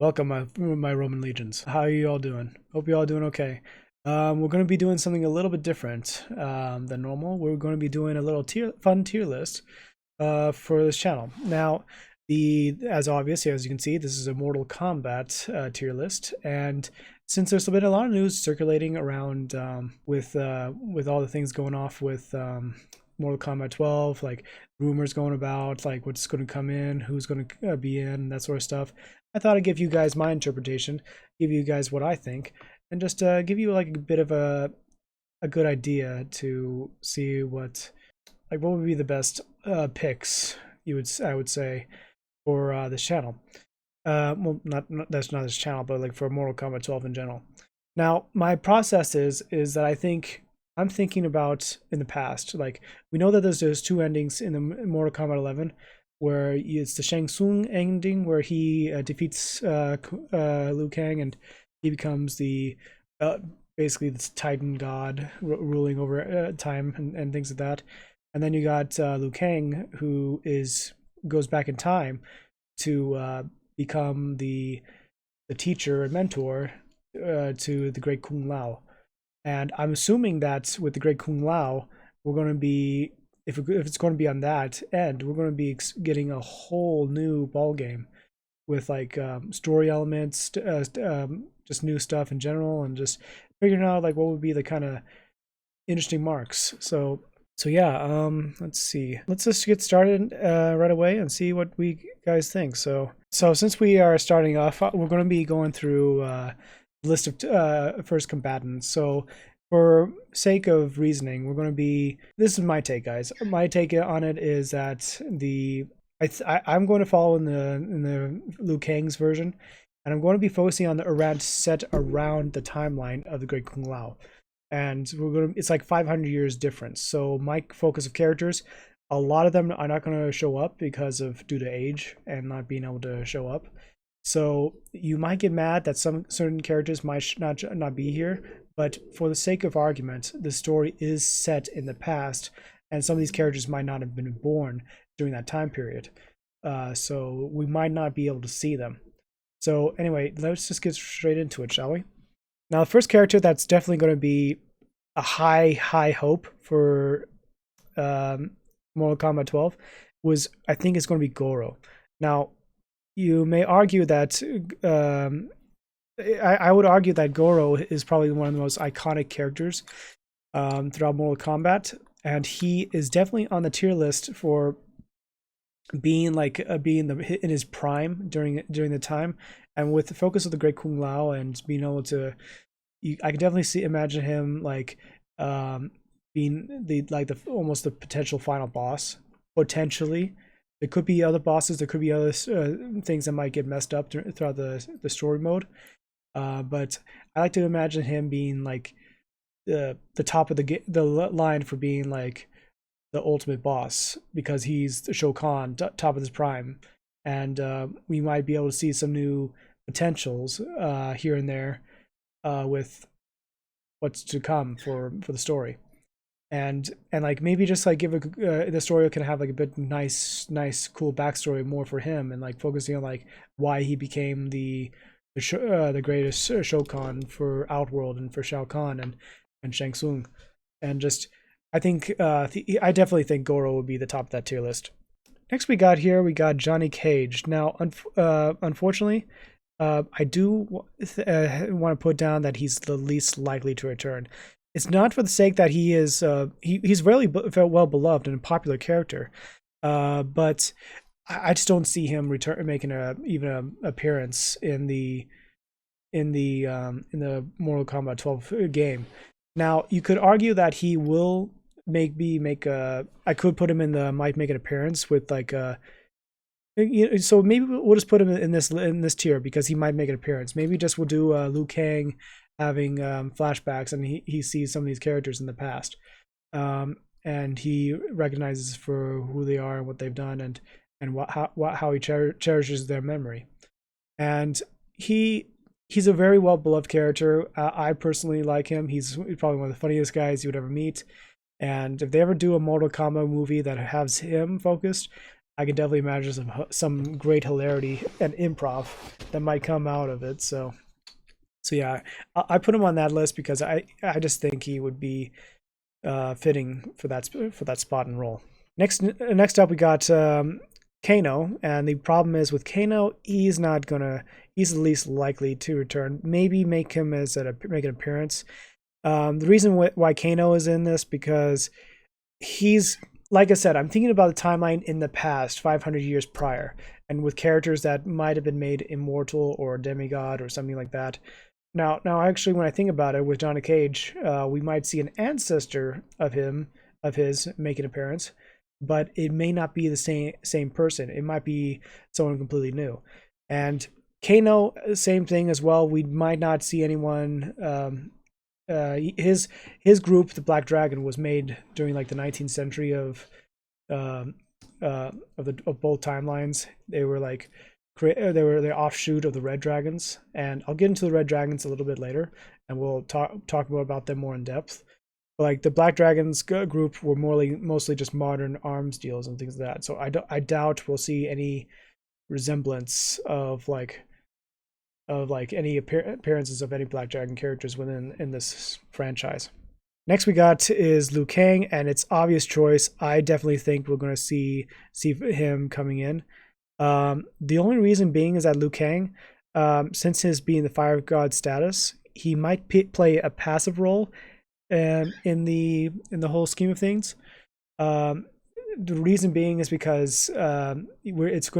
Welcome, my Roman legions. How are you all doing? Hope you all doing okay. We're going to be doing something a little bit different than normal. We're going to be doing a little fun tier list for this channel. Now, as obvious, as you can see, this is a Mortal Kombat tier list, and since there's been a lot of news circulating around with all the things going off with Mortal Kombat 12, like rumors going about like what's going to come in, who's going to be in, that sort of stuff. I thought I'd give you guys my interpretation, give you guys what I think, and just give you like a bit of a good idea to see what would be the best picks I would say for this channel. Well, that's not this channel, but like for Mortal Kombat 12 in general. Now, my process is that I'm thinking about in the past. Like, we know that there's two endings in the Mortal Kombat 11, where it's the Shang Tsung ending where he defeats Liu Kang, and he becomes the basically this Titan god ruling over time and things like that. And then you got Liu Kang, who goes back in time to become the teacher and mentor to the Great Kung Lao. And I'm assuming that with the Great Kung Lao, we're going to be, if it's going to be on that end, we're going to be getting a whole new ball game with like story elements, just new stuff in general, and just figuring out like what would be the kind of interesting marks. So yeah, let's see. Let's just get started right away and see what we guys think. So since we are starting off, we're going to be going through list of first combatants. So for sake of reasoning, we're going to be, this is my take, guys. My take on it is that I'm going to follow in the Liu Kang's version, and I'm going to be focusing on the set around the timeline of the Great Kung Lao. And it's like 500 years difference. So my focus of characters, a lot of them are not going to show up due to age and not being able to show up. So you might get mad that some certain characters might not be here, but for the sake of argument, the story is set in the past, and some of these characters might not have been born during that time period. So we might not be able to see them. So anyway, let's just get straight into it, shall we? Now, the first character that's definitely going to be a high hope for Mortal Kombat 12 I think it's going to be Goro. Now, you may argue that I would argue that Goro is probably one of the most iconic characters throughout Mortal Kombat, and he is definitely on the tier list for being in his prime during the time. And with the focus of the Great Kung Lao and being able to, I can definitely imagine him like being almost the potential final boss. Potentially, there could be other bosses. There could be other things that might get messed up throughout the story mode. But I like to imagine him being like the top of the line for being like the ultimate boss, because he's the Shao Kahn, top of his prime, and we might be able to see some new potentials here and there with what's to come for the story, and like maybe just like give the story can have like a bit nice cool backstory more for him, and like focusing on like why he became the greatest Shao Kahn for Outworld and for Shao Kahn and Shang Tsung, and just I think I definitely think Goro would be the top of that tier list. Next we got Johnny Cage. Now, unfortunately, I do want to put down that he's the least likely to return. It's not for the sake that he is he's really well beloved and a popular character, but I just don't see him making even an appearance in the Mortal Kombat 12 game. Now, you could argue that he will I could put him in might make an appearance with like so maybe we'll just put him in this tier because he might make an appearance. Maybe just we'll do Liu Kang having flashbacks, and he sees some of these characters in the past, and he recognizes for who they are and what they've done, and how he cherishes their memory. And he's a very well beloved character. I personally like him. He's probably one of the funniest guys you would ever meet. And if they ever do a Mortal Kombat movie that has him focused, I can definitely imagine some great hilarity and improv that might come out of it. So yeah, I put him on that list because I just think he would be fitting for that spot and role. Next up we got Kano, and the problem is with Kano, he's the least likely to return. Maybe make an appearance. The reason why Kano is in this because he's, like I said, I'm thinking about the timeline in the past, 500 years prior, and with characters that might have been made immortal or demigod or something like that. Now, actually, when I think about it, with Johnny Cage, we might see an ancestor of his make an appearance, but it may not be the same person. It might be someone completely new. And Kano, same thing as well. We might not see anyone. His group, the Black Dragon, was made during like the 19th century of both timelines. They were like they were the offshoot of the Red Dragons, and I'll get into the Red Dragons a little bit later, and we'll talk more about them more in depth. But like the Black Dragons group were mostly just modern arms deals and things like that. So I doubt we'll see any resemblance of any appearances of any Black Dragon characters in this franchise. Next we got is Liu Kang, and it's obvious choice. I definitely think we're going to see him coming in. The only reason being is that Liu Kang, since his being the Fire God status, he might play a passive role in the whole scheme of things. The reason being is because the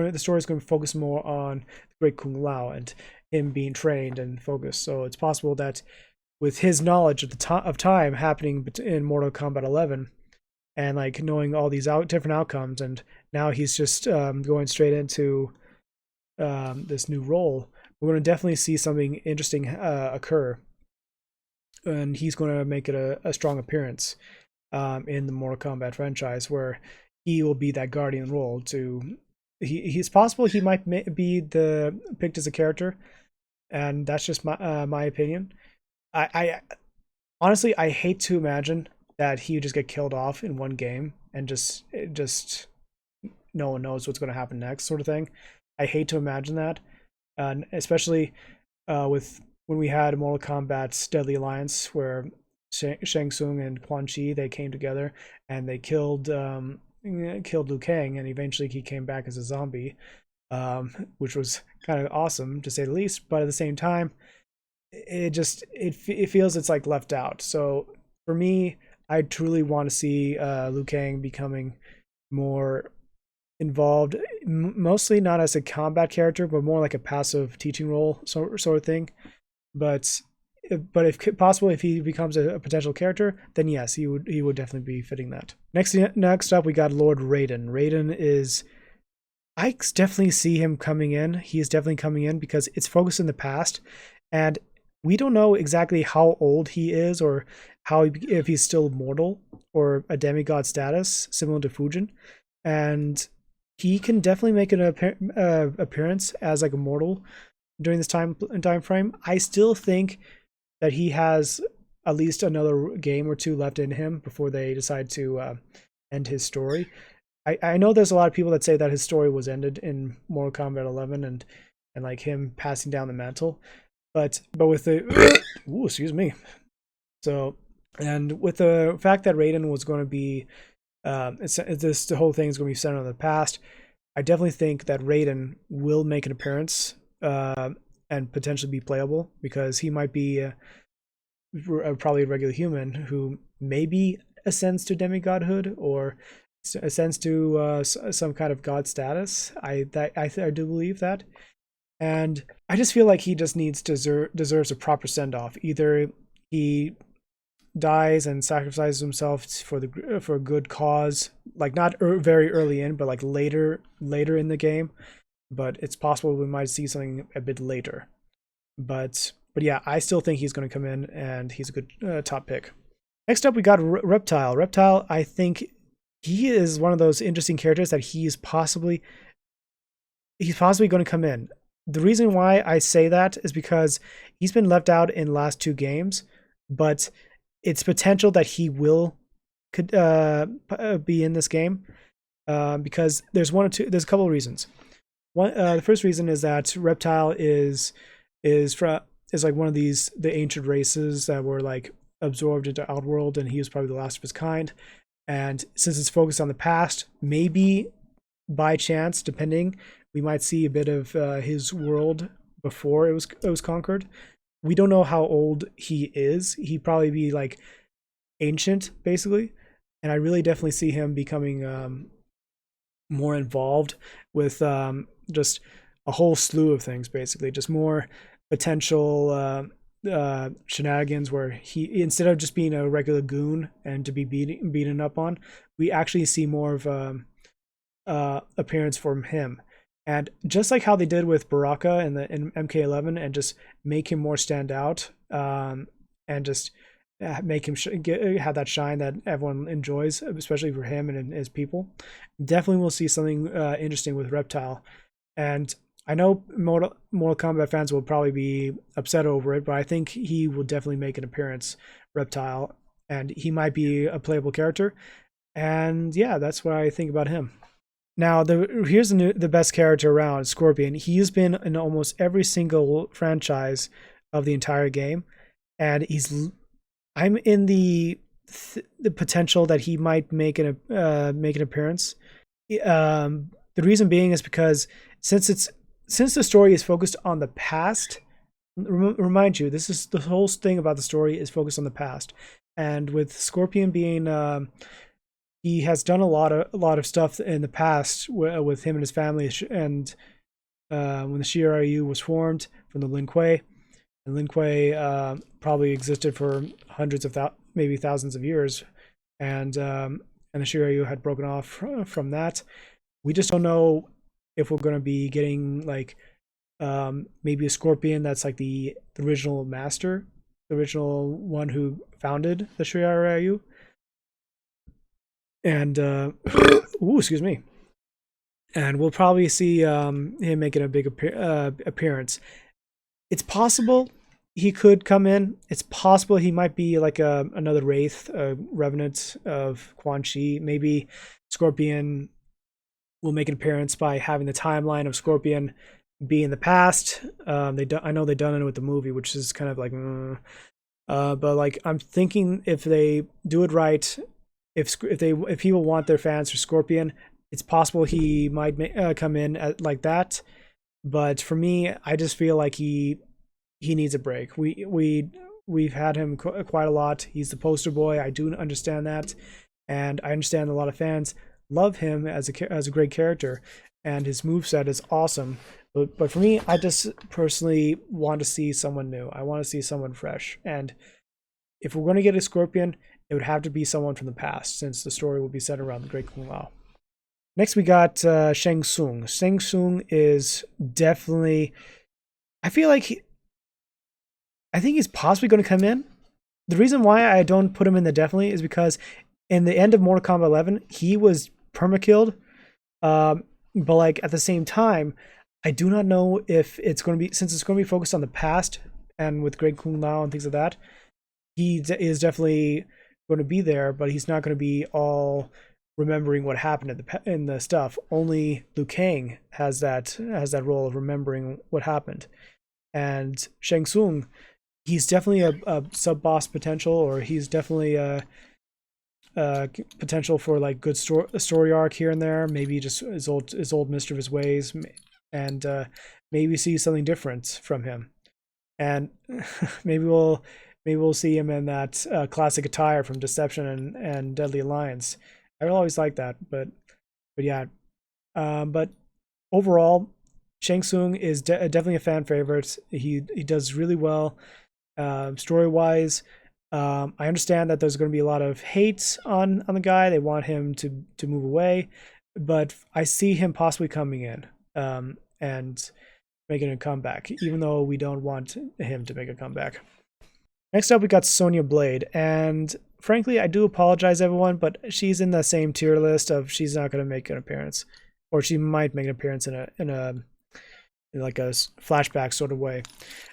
story is going to focus more on the Great Kung Lao and him being trained and focused. So it's possible that with his knowledge of time happening in Mortal Kombat 11, and like knowing all these different outcomes, and now he's just going straight into this new role, we're going to definitely see something interesting occur, and he's going to make it a strong appearance in the Mortal Kombat franchise, where he will be that guardian role. He's possible he might be picked as a character, and that's just my opinion. I honestly, I hate to imagine that he would just get killed off in one game and just no one knows what's going to happen next, sort of thing. I hate to imagine that, especially with when we had Mortal Kombat's Deadly Alliance, where Shang Tsung and Quan Chi, they came together and they killed Liu Kang, and eventually he came back as a zombie, which was kind of awesome to say the least. But at the same time, it feels it's like left out. So for me, I truly want to see Liu Kang becoming more involved, mostly not as a combat character, but more like a passive teaching role sort of thing. But if possible, if he becomes a potential character, then yes, he would definitely be fitting that. Next up, we got Lord Raiden. Raiden is, I definitely see him coming in. He is definitely coming in because it's focused in the past, and we don't know exactly how old he is, or if he's still mortal or a demigod status similar to Fujin, and he can definitely make an appearance as like a mortal during this time frame. I still think that he has at least another game or two left in him before they decide to end his story. I know there's a lot of people that say that his story was ended in Mortal Kombat 11 and like him passing down the mantle, but with the ooh, excuse me. So, and with the fact that Raiden was going to be the whole thing is going to be centered on the past, I definitely think that Raiden will make an appearance and potentially be playable, because he might be probably a regular human who maybe ascends to demigodhood or ascends to some kind of god status. I do believe that, and I just feel like he just deserves a proper send off. Either he dies and sacrifices himself for a good cause, like not very early in, but like later in the game. But it's possible we might see something a bit later. But yeah, I still think he's going to come in, and he's a good top pick. Next up, we got Reptile. Reptile, I think he is one of those interesting characters that he's possibly going to come in. The reason why I say that is because he's been left out in the last two games, but it's potential that he could be in this game. because there's there's a couple of reasons. One, the first reason is that Reptile is like one of the ancient races that were like absorbed into Outworld, and he was probably the last of his kind. And since it's focused on the past, maybe by chance, depending, we might see a bit of his world before it was conquered. We don't know how old he is. He'd probably be like ancient, basically. And I really definitely see him becoming more involved with just a whole slew of things, basically. Just more potential shenanigans where he, instead of just being a regular goon and to be beaten up on, we actually see more of appearance from him. And just like how they did with Baraka in MK11, and just make him more stand out, and just make him have that shine that everyone enjoys, especially for him and his people. Definitely we'll see something interesting with Reptile. And I know Mortal Kombat fans will probably be upset over it, but I think he will definitely make an appearance, Reptile, and he might be a playable character. And yeah, that's what I think about him. Now, here's the best character around, Scorpion. He's been in almost every single franchise of the entire game, and I'm in the potential that he might make an appearance. The reason being is because since the story is focused on the past, remind you, this is the whole thing about the story is focused on the past, and with Scorpion being he has done a lot of stuff in the past with him and his family, and when the Shiryu was formed from the Lin Kuei, and Lin Kuei probably existed for hundreds of maybe thousands of years, and the Shiryu had broken off from that. We just don't know if we're going to be getting like maybe a Scorpion that's like the original master, the original one who founded the Shiryu. And ooh, excuse me. And we'll probably see him making a big appearance. It's possible he could come in. It's possible he might be like another Wraith, a Revenant of Quan Chi. Maybe Scorpion will make an appearance by having the timeline of Scorpion be in the past. I know they've done it with the movie, which is kind of like, but like I'm thinking if they do it right. If people want their fans for Scorpion, it's possible he might come in like that. But for me, I just feel like he needs a break. We've had him quite a lot. He's the poster boy. I do understand that, and I understand a lot of fans love him as a great character, and his moveset is awesome. But for me, I just personally want to see someone new. I want to see someone fresh. And if we're going to get a Scorpion, it would have to be someone from the past, since the story will be set around the Great Kung Lao. Next, we got Shang Tsung. Shang Tsung is definitely, I feel like I think he's possibly going to come in. The reason why I don't put him in the definitely is because in the end of Mortal Kombat 11, he was perma-killed. But like at the same time, I do not know if it's going to be, since it's going to be focused on the past and with Great Kung Lao and things like that, he is definitely going to be there, but he's not going to be all remembering what happened in the stuff. Only Lui Kang has that role of remembering what happened. And Shang Tsung, he's definitely a sub boss potential, or he's definitely a potential for like good story arc here and there. Maybe just his old mischievous ways, and maybe see something different from him. And maybe we'll see him in that classic attire from Deception and Deadly Alliance. I always like that, but yeah. But overall, Shang Tsung is definitely a fan favorite. He does really well story wise. I understand that there's going to be a lot of hate on the guy. They want him to move away, but I see him possibly coming in and making a comeback, even though we don't want him to make a comeback. Next up, we got Sonya Blade, and frankly, I do apologize, everyone, but she's in the same tier list of she's not going to make an appearance, or she might make an appearance in like a flashback sort of way.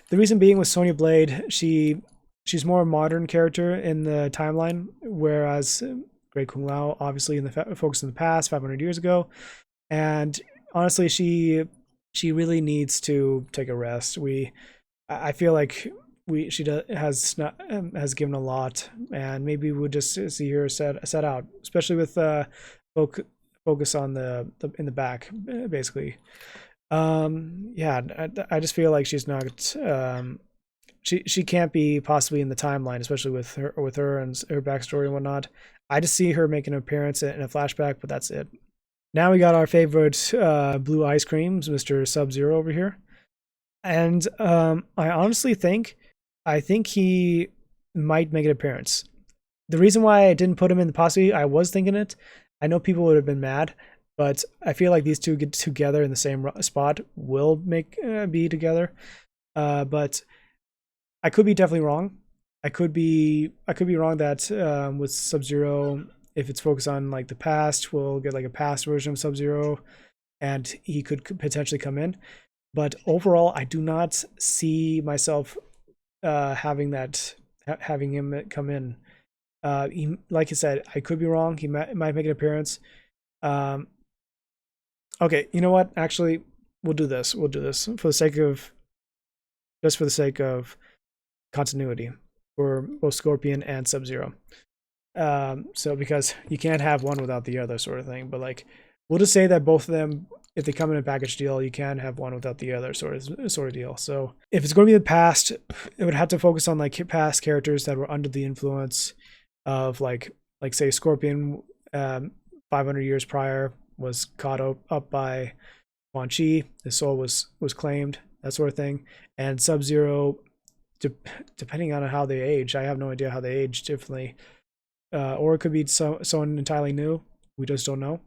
The reason being with Sonya Blade, she's more a modern character in the timeline, whereas Great Kung Lao, obviously in the focus in the past, 500 years ago, and honestly, she really needs to take a rest. I feel like has given a lot, and maybe we'll just see her set out, especially with focus on the in the back, basically. Yeah, I just feel like she's not she can't be possibly in the timeline, especially with her and her backstory and whatnot. I just see her making an appearance in a flashback, but that's it. Now we got our favorite blue ice creams, Mr. Sub-Zero over here. And I honestly think he might make an appearance. The reason why I didn't put him in the posse, I was thinking it. I know people would have been mad, but I feel like these two get together in the same spot will be together. But I could be definitely wrong. I could be wrong that with Sub-Zero, if it's focused on like the past, we'll get like a past version of Sub-Zero, and he could potentially come in. But overall, I do not see myself having him come in. Like I said, I could be wrong. He might make an appearance. Okay, you know what? Actually, we'll do this. We'll do this for the sake of continuity for both Scorpion and Sub-Zero. So because you can't have one without the other, sort of thing. But like, we'll just say that both of them, if they come in a package deal, you can have one without the other, sort of deal. So if it's going to be the past, it would have to focus on like past characters that were under the influence of like say Scorpion, 500 years prior was caught up by Quan Chi. His soul was claimed, that sort of thing. And Sub-Zero, depending on how they age, I have no idea how they age differently. Or it could be someone entirely new. We just don't know.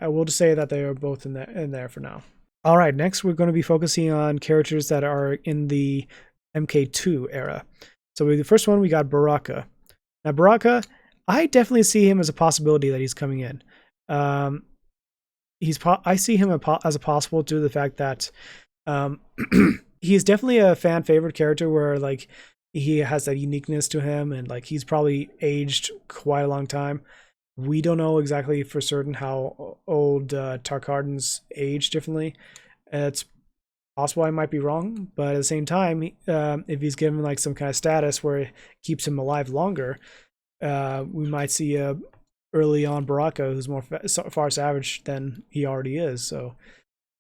I will just say that they are both in there for now. All right, next we're going to be focusing on characters that are in the MK2 era. So the first one, we got Baraka. Now Baraka, I definitely see him as a possibility that he's coming in. I see him as a possible due to the fact that he's definitely a fan favorite character where like he has that uniqueness to him, and like he's probably aged quite a long time. We don't know exactly for certain how old Tarkardin's age differently. It's possible I might be wrong, but at the same time, if he's given like some kind of status where it keeps him alive longer, we might see a early on Baraka who's more far savage than he already is.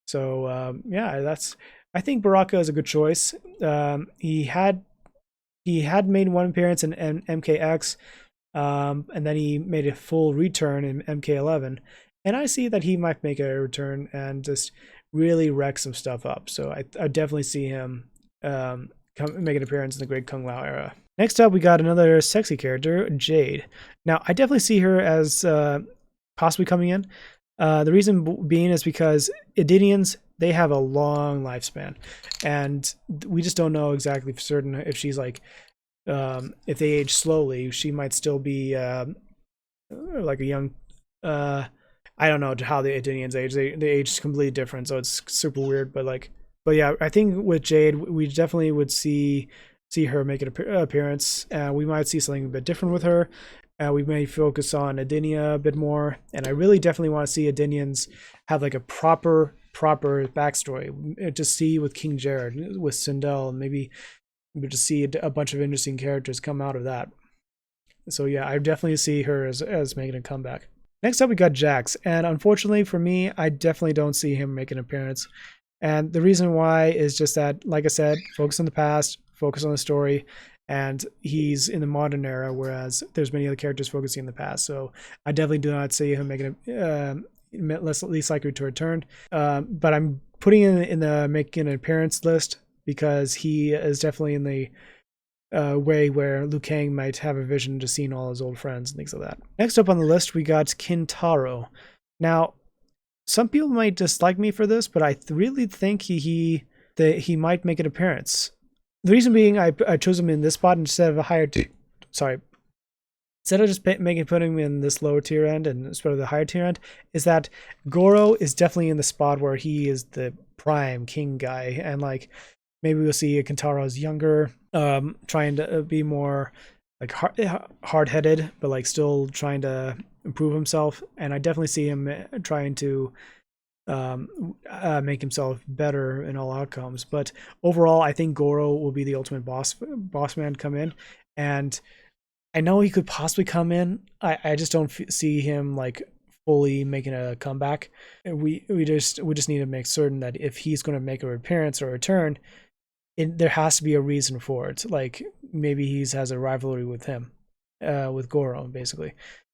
So yeah, I think Baraka is a good choice. He had made one appearance in MKX. And then he made a full return in MK11, and I see that he might make a return and just really wreck some stuff up. So I definitely see him make an appearance in the Great Kung Lao era. Next up, we got another sexy character, Jade. Now I definitely see her as possibly coming in. The reason being is because Edenians, they have a long lifespan, and we just don't know exactly for certain if she's like. If they age slowly, she might still be like a young. I don't know how the Edenians age. They age completely different, so it's super weird. But yeah, I think with Jade, we definitely would see her make an appearance. We might see something a bit different with her. We may focus on Edenia a bit more, and I really definitely want to see Edenians have like a proper backstory. Just see with King Jared, with Sindel, and maybe. But to see a bunch of interesting characters come out of that. So yeah, I definitely see her as making a comeback. Next up, we got Jax, and unfortunately for me, I definitely don't see him make an appearance. And the reason why is just that, like I said, focus on the past, focus on the story, and he's in the modern era, whereas there's many other characters focusing in the past. So I definitely do not see him making least likely to return. But I'm putting in the making an appearance list, because he is definitely in the way where Lui Kang might have a vision to seeing all his old friends and things like that. Next up on the list, we got Kintaro. Now, some people might dislike me for this, but I really think he might make an appearance. The reason being, I chose him in this spot instead of a higher instead of just putting him in this lower tier end and instead of the higher tier end, is that Goro is definitely in the spot where he is the prime king guy, and like. Maybe we'll see Kintaro as younger, trying to be more like hard-headed, but like still trying to improve himself. And I definitely see him trying to make himself better in all outcomes. But overall, I think Goro will be the ultimate boss man come in, and I know he could possibly come in. I just don't see him like fully making a comeback. We just need to make certain that if he's going to make an appearance or a return, there has to be a reason for it. Like maybe he has a rivalry with him, with Goro, basically.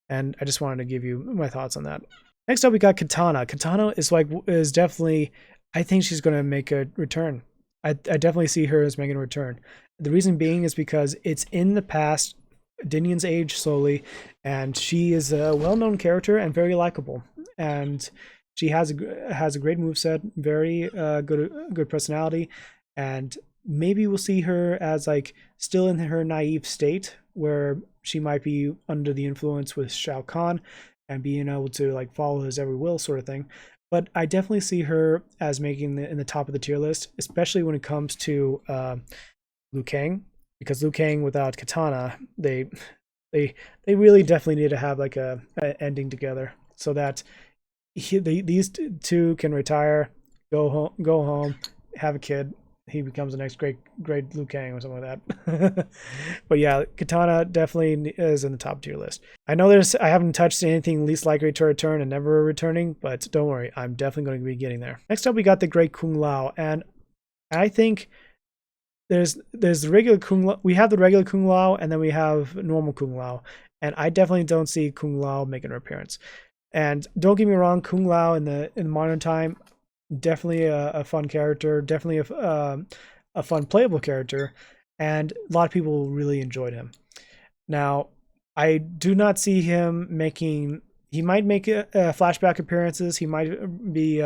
And I just wanted to give you my thoughts on that. Next up, we got Kintana. Kintana is definitely. I think she's going to make a return. I definitely see her as making a return. The reason being is because it's in the past. Dinian's age slowly, and she is a well-known character and very likable. And she has a great moveset, very good personality, and maybe we'll see her as like still in her naive state where she might be under the influence with Shao Kahn and being able to like follow his every will sort of thing. But I definitely see her as making in the top of the tier list, especially when it comes to Lui Kang, because Lui Kang without Katana, they really definitely need to have like a ending together so that these two can retire, go home, have a kid. He becomes the next great Liu Kang or something like that. But yeah, Katana definitely is in the top tier list. I know I haven't touched anything least likely to return and never returning, but don't worry, I'm definitely going to be getting there. Next up, we got the Great Kung Lao, and I think there's the regular Kung Lao. We have the regular Kung Lao, and then we have normal Kung Lao, and I definitely don't see Kung Lao making an appearance. And don't get me wrong, Kung Lao in the modern time, definitely a fun character, definitely a fun playable character, and a lot of people really enjoyed him. Now, I do not see him making. He might make flashback appearances. He might be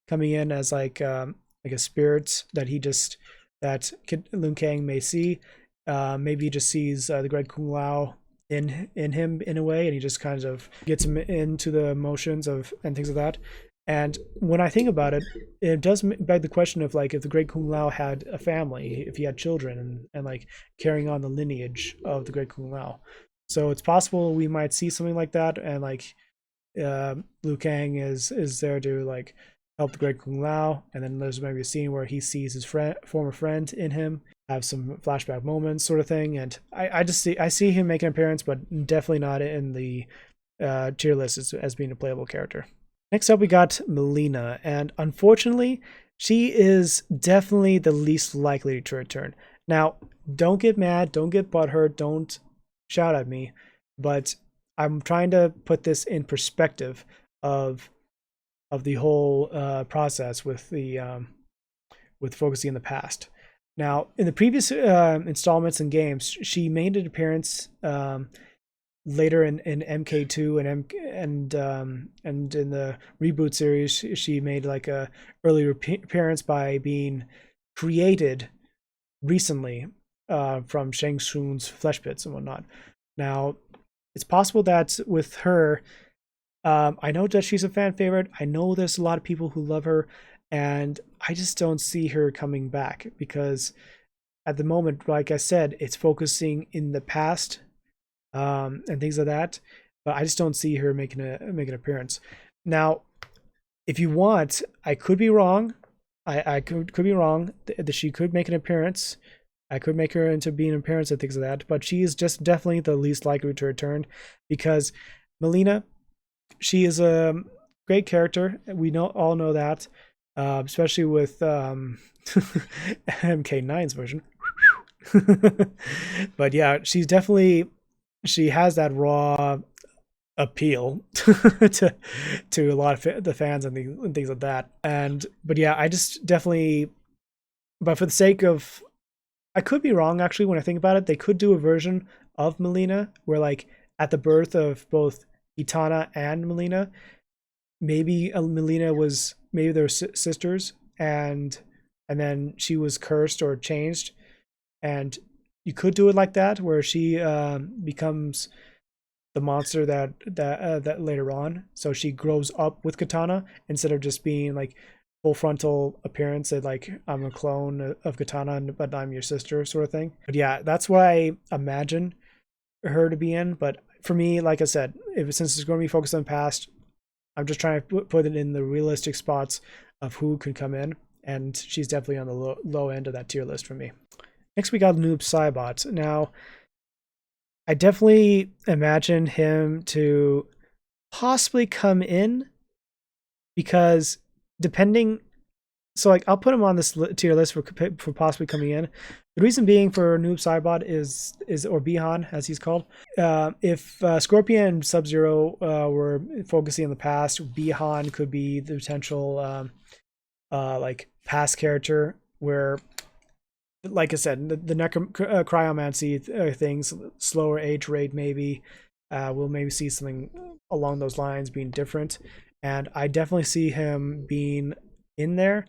coming in as like a spirit that Liu Kang may see. Maybe he just sees the Great Kung Lao in him in a way, and he just kind of gets him into the emotions of and things like that. And when I think about it, it does beg the question of like if the Great Kung Lao had a family, if he had children, and like carrying on the lineage of the Great Kung Lao. So it's possible we might see something like that, and like Liu Kang is there to like help the Great Kung Lao, and then there's maybe a scene where he sees his former friend in him, have some flashback moments, sort of thing. And I see him make an appearance, but definitely not in the tier list as being a playable character. Next up, we got Mileena, and unfortunately, she is definitely the least likely to return. Now, don't get mad, don't get butthurt, don't shout at me, but I'm trying to put this in perspective of the whole process with the with focusing in the past. Now, in the previous installments and games, she made an appearance later in MK2 and in the reboot series. She made like a earlier appearance by being created recently from Shang Tsung's flesh pits and whatnot. Now, it's possible that with her, I know that she's a fan favorite. I know there's a lot of people who love her, and I just don't see her coming back because at the moment, like I said, it's focusing in the past and things like that. But I just don't see her making an appearance. Now, if you want, I could be wrong. I could be wrong. She could make an appearance. I could make her into being an appearance and things like that. But she is just definitely the least likely to return because Mileena, she is a great character. We all know that, especially with MK9's version. But yeah, she has that raw appeal to a lot of the fans and things like that. But yeah, I just definitely. But for the sake of, I could be wrong actually. When I think about it, they could do a version of Mileena where like at the birth of both Kintana and Mileena, maybe Mileena was maybe they're sisters, and then she was cursed or changed, and you could do it like that where she becomes the monster that later on. So she grows up with Katana instead of just being like full frontal appearance that like I'm a clone of Katana but I'm your sister sort of thing. But yeah, that's what I imagine her to be in, but for me, like I said, since it's going to be focused on the past, I'm just trying to put it in the realistic spots of who could come in, and she's definitely on the low end of that tier list for me. Next, we got Noob Saibot. Now, I definitely imagine him to possibly come in because depending, so like I'll put him on this tier list for possibly coming in. The reason being for Noob Saibot is or Bihan as he's called. If Scorpion and Sub-Zero were focusing on the past, Bihan could be the potential like past character where, like I said, the cryomancy things, slower age rate maybe. We'll maybe see something along those lines being different, and I definitely see him being in there.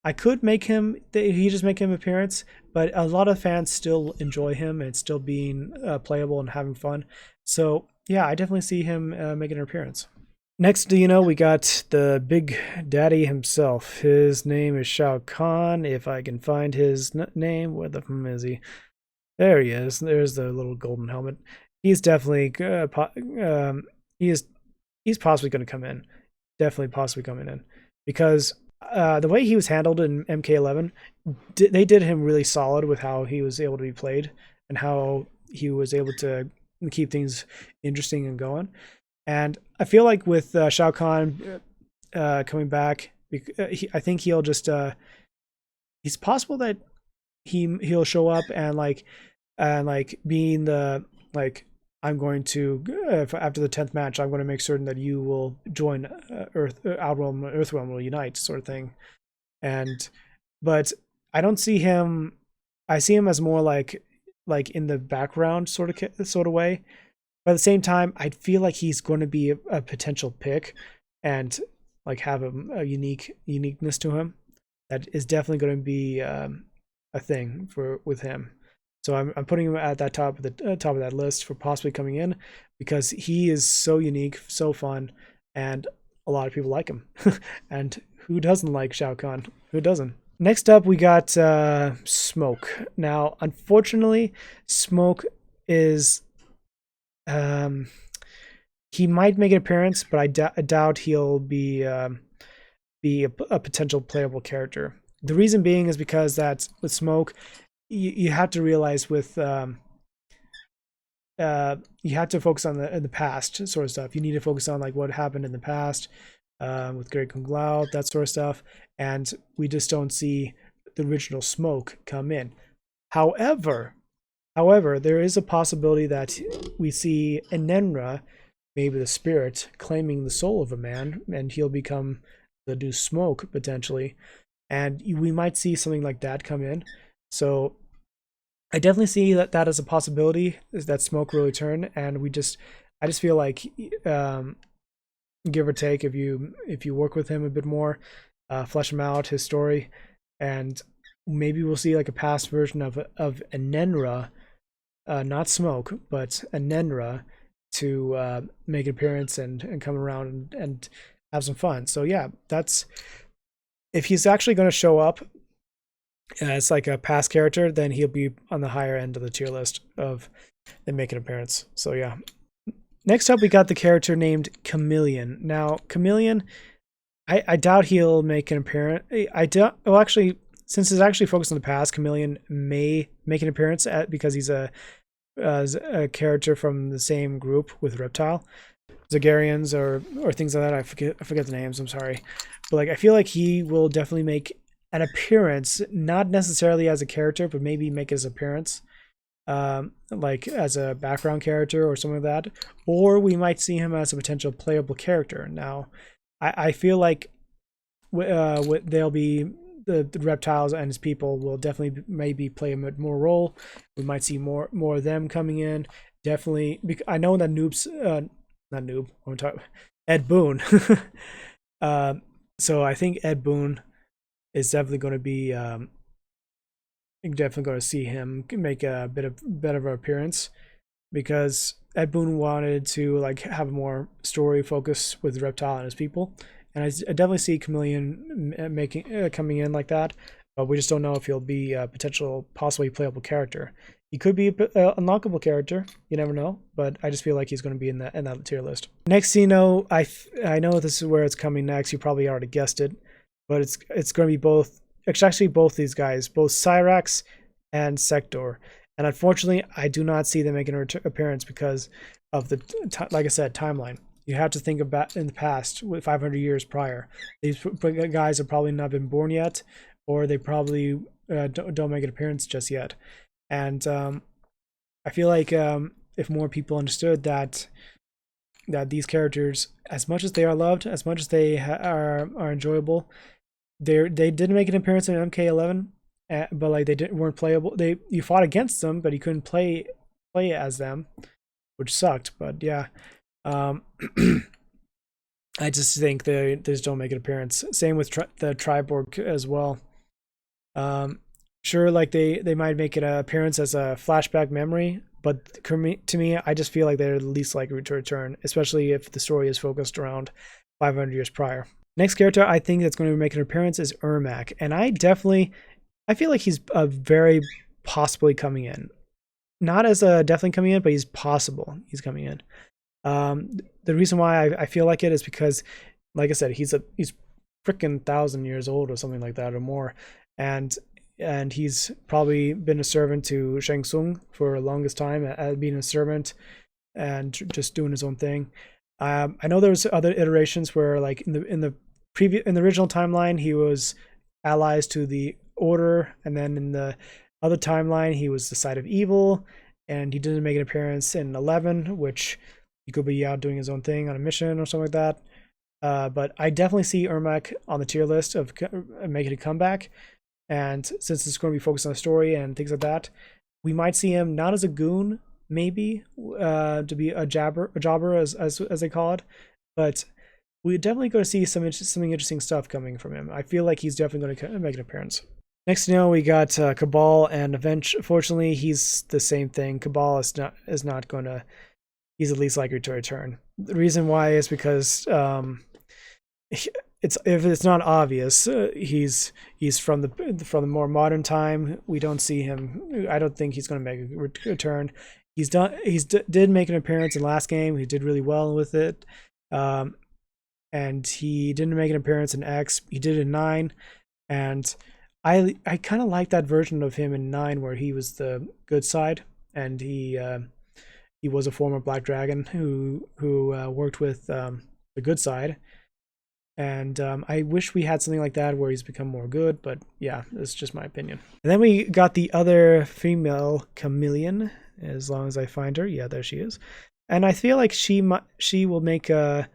I could make him, he just make him appearance, but a lot of fans still enjoy him and still being playable and having fun. So yeah, I definitely see him making an appearance. Next, we got the big daddy himself. His name is Shao Kahn. If I can find his name, where the is he? There he is. There's the little golden helmet. He's definitely he's possibly going to come in. Definitely possibly coming in because the way he was handled in MK11, they did him really solid with how he was able to be played and how he was able to keep things interesting and going. And I feel like with Shao Kahn coming back, I think he'll just it's possible that he'll show up and like being the like, I'm going to after the 10th match, I'm going to make certain that you will join Earthrealm will unite sort of thing. But I don't see him. I see him as more like in the background sort of way. But at the same time, I feel like he's going to be a potential pick and like have a uniqueness to him that is definitely going to be a thing with him. So I'm putting him at that top of that list for possibly coming in because he is so unique, so fun, and a lot of people like him. And who doesn't like Shao Kahn? Who doesn't? Next up, we got Smoke. Now, unfortunately, Smoke is he might make an appearance, but I doubt he'll be a potential playable character. The reason being is because that's with Smoke. You have to realize with you have to focus on the past sort of stuff. You need to focus on like what happened in the past with Great Kung Lao, that sort of stuff, and we just don't see the original Smoke come in. However, there is a possibility that we see Enenra, maybe the spirit, claiming the soul of a man, and he'll become the new Smoke potentially, and we might see something like that come in. So I definitely see that as a possibility, is that Smoke will return, and I just feel like give or take, if you work with him a bit more, flesh him out, his story, and maybe we'll see like a past version of Enenra, not Smoke, but Enenra, to make an appearance and come around and have some fun. So yeah, that's if he's actually going to show up as like a past character, then he'll be on the higher end of the tier list of them making an appearance. So yeah. Next up, we got the character named Chameleon. Now, Chameleon, I doubt he'll make an appearance. Well, actually, since it's actually focused on the past, Chameleon may make an appearance because he's a character from the same group with Reptile, Zagarians or things like that. I forget the names. I'm sorry, but like I feel like he will definitely make an appearance, not necessarily as a character, but maybe make his appearance like as a background character or something like that, or we might see him as a potential playable character. Now, I feel like they'll be the Reptiles and his people will definitely maybe play a more role. We might see more of them coming in. Definitely, I know that not Noob. I'm talking Ed Boon. So I think Ed Boon is definitely going to be definitely going to see him make a bit of an appearance, because Ed Boon wanted to like have a more story focus with Reptile and his people, and I definitely see Chameleon coming in like that, but we just don't know if he'll be a potential possibly playable character. He could be a unlockable character. You never know, but I just feel like he's going to be in that tier list. Next, you know, I know this is where it's coming next. You probably already guessed it, but it's going to be both. It's actually both these guys, both Cyrax and Sektor. And unfortunately, I do not see them making an appearance because of the, like I said, timeline. You have to think about in the past, 500 years prior. These guys have probably not been born yet, or they probably don't make an appearance just yet. And I feel like if more people understood that these characters, as much as they are loved, as much as they are enjoyable, they didn't make an appearance in MK11, but like weren't playable. You fought against them, but you couldn't play as them, which sucked. But yeah, I just think they just don't make an appearance. Same with the Triborg as well. Sure, like they might make an appearance as a flashback memory, but to me, I just feel like they're the least likely to return, especially if the story is focused around 500 years prior. Next character I think that's going to make an appearance is Ermac, and I feel like he's very possibly coming in. Not as a definitely coming in, but he's coming in. The reason why I feel like it is because, like I said, he's freaking 1,000 years old or something like that or more, and he's probably been a servant to Shang Tsung for the longest time, being a servant and just doing his own thing. I know there was other iterations where, like in the original timeline, he was allies to the Order, and then in the other timeline, he was the side of evil, and he didn't make an appearance in 11, which he could be out doing his own thing on a mission or something like that. But I definitely see Ermac on the tier list of making a comeback. And since it's going to be focused on the story and things like that, we might see him not as a goon, maybe, to be a jobber as they call it, but we're definitely going to see something interesting stuff coming from him. I feel like he's definitely going to make an appearance. Next, you know, we got Kabal, and fortunately, he's the same thing. Kabal is not going to. He's the least likely to return. The reason why is because if it's not obvious, he's from the more modern time. We don't see him. I don't think he's going to make a return. Did make an appearance in last game. He did really well with it, and he didn't make an appearance in X. He did in 9, and I kind of like that version of him in 9 where he was the good side, and he was a former Black Dragon who worked with the good side. And I wish we had something like that where he's become more good, but yeah, that's just my opinion. And then we got the other female Chameleon, as long as I find her. Yeah, there she is. And I feel like she will make a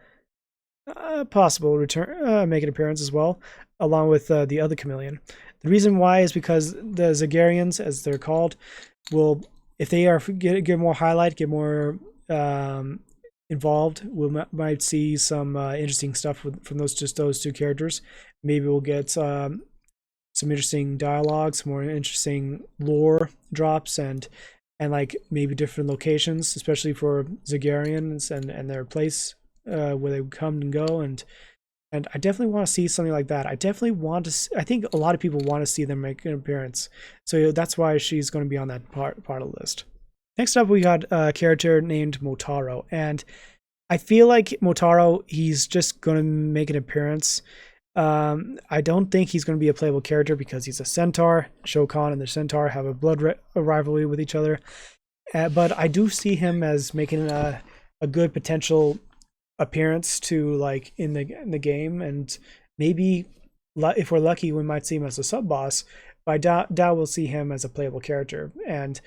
possible return, make an appearance as well, along with the other Chameleon. The reason why is because the Zagarians, as they're called, will, if they are get more highlight, get more involved, we might see some interesting stuff from those two characters. Maybe we'll get some interesting dialogues, more interesting lore drops, and like maybe different locations, especially for Zagarians and their place where they come and go, and I definitely want to see something like that. I definitely want to. I think a lot of people want to see them make an appearance, so that's why she's going to be on that part of the list. Next up, we got a character named Motaro, and I feel like Motaro, he's just going to make an appearance. I don't think he's going to be a playable character because he's a centaur. Shao Kahn and the centaur have a blood rivalry with each other, but I do see him as making a good potential appearance to, like, in the game, and maybe if we're lucky, we might see him as a sub boss. But I doubt we'll see him as a playable character, and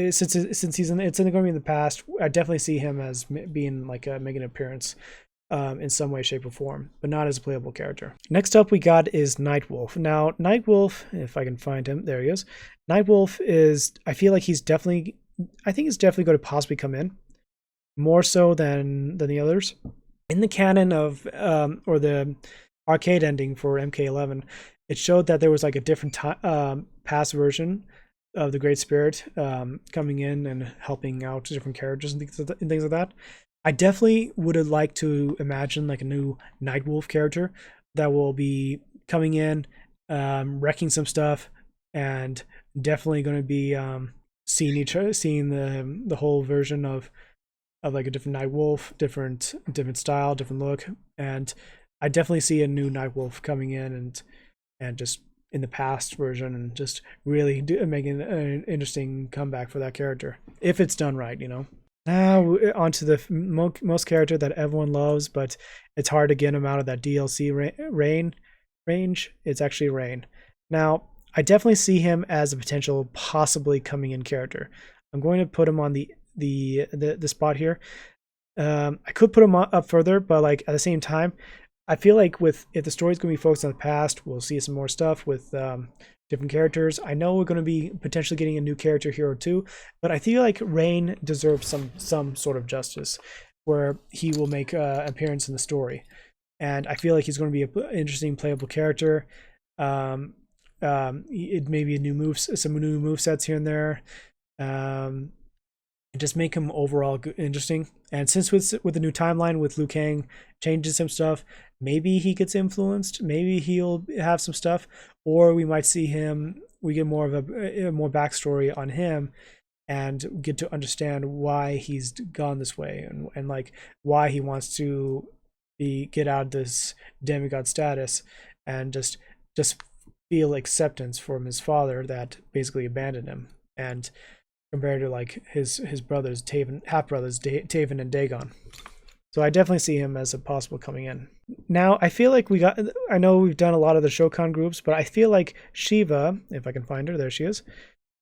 since he's going to be in the past, I definitely see him as being like making an appearance in some way, shape, or form, but not as a playable character. Next up we got is Nightwolf. Now Nightwolf, if I can find him, there he is. Nightwolf is, I feel like he's definitely going to possibly come in more so than the others. In the canon of or the arcade ending for MK11, it showed that there was like a different past version of the Great Spirit coming in and helping out different characters and things like that. I definitely would have liked to imagine like a new Nightwolf character that will be coming in, wrecking some stuff, and definitely going to be seeing the whole version of like a different Nightwolf, different style, different look, and I definitely see a new Nightwolf coming in and just in the past version and just really making an interesting comeback for that character if it's done right, you know. Now onto the most character that everyone loves, but it's hard to get him out of that DLC range. It's actually Rain. Now I definitely see him as a potential possibly coming in character. I'm going to put him on the spot here. I could put him up further, but like at the same time, I feel like if the story's going to be focused on the past, we'll see some more stuff with different characters. I know we're going to be potentially getting a new character here or two, but I feel like Rain deserves some sort of justice where he will make an appearance in the story, and I feel like he's going to be an interesting playable character. It may be some new move sets here and there. Just make him overall interesting. And since with the new timeline with Lui Kang changes some stuff, maybe he gets influenced, maybe he'll have some stuff, or we might see him, we get more of a more backstory on him and get to understand why he's gone this way and like why he wants to get out of this demigod status and just feel acceptance from his father that basically abandoned him, and compared to like his brothers, half brothers Taven and Daegon. So I definitely see him as a possible coming in. Now I feel like I know we've done a lot of the Shao Kahn groups, but I feel like Sheeva, if I can find her, there she is.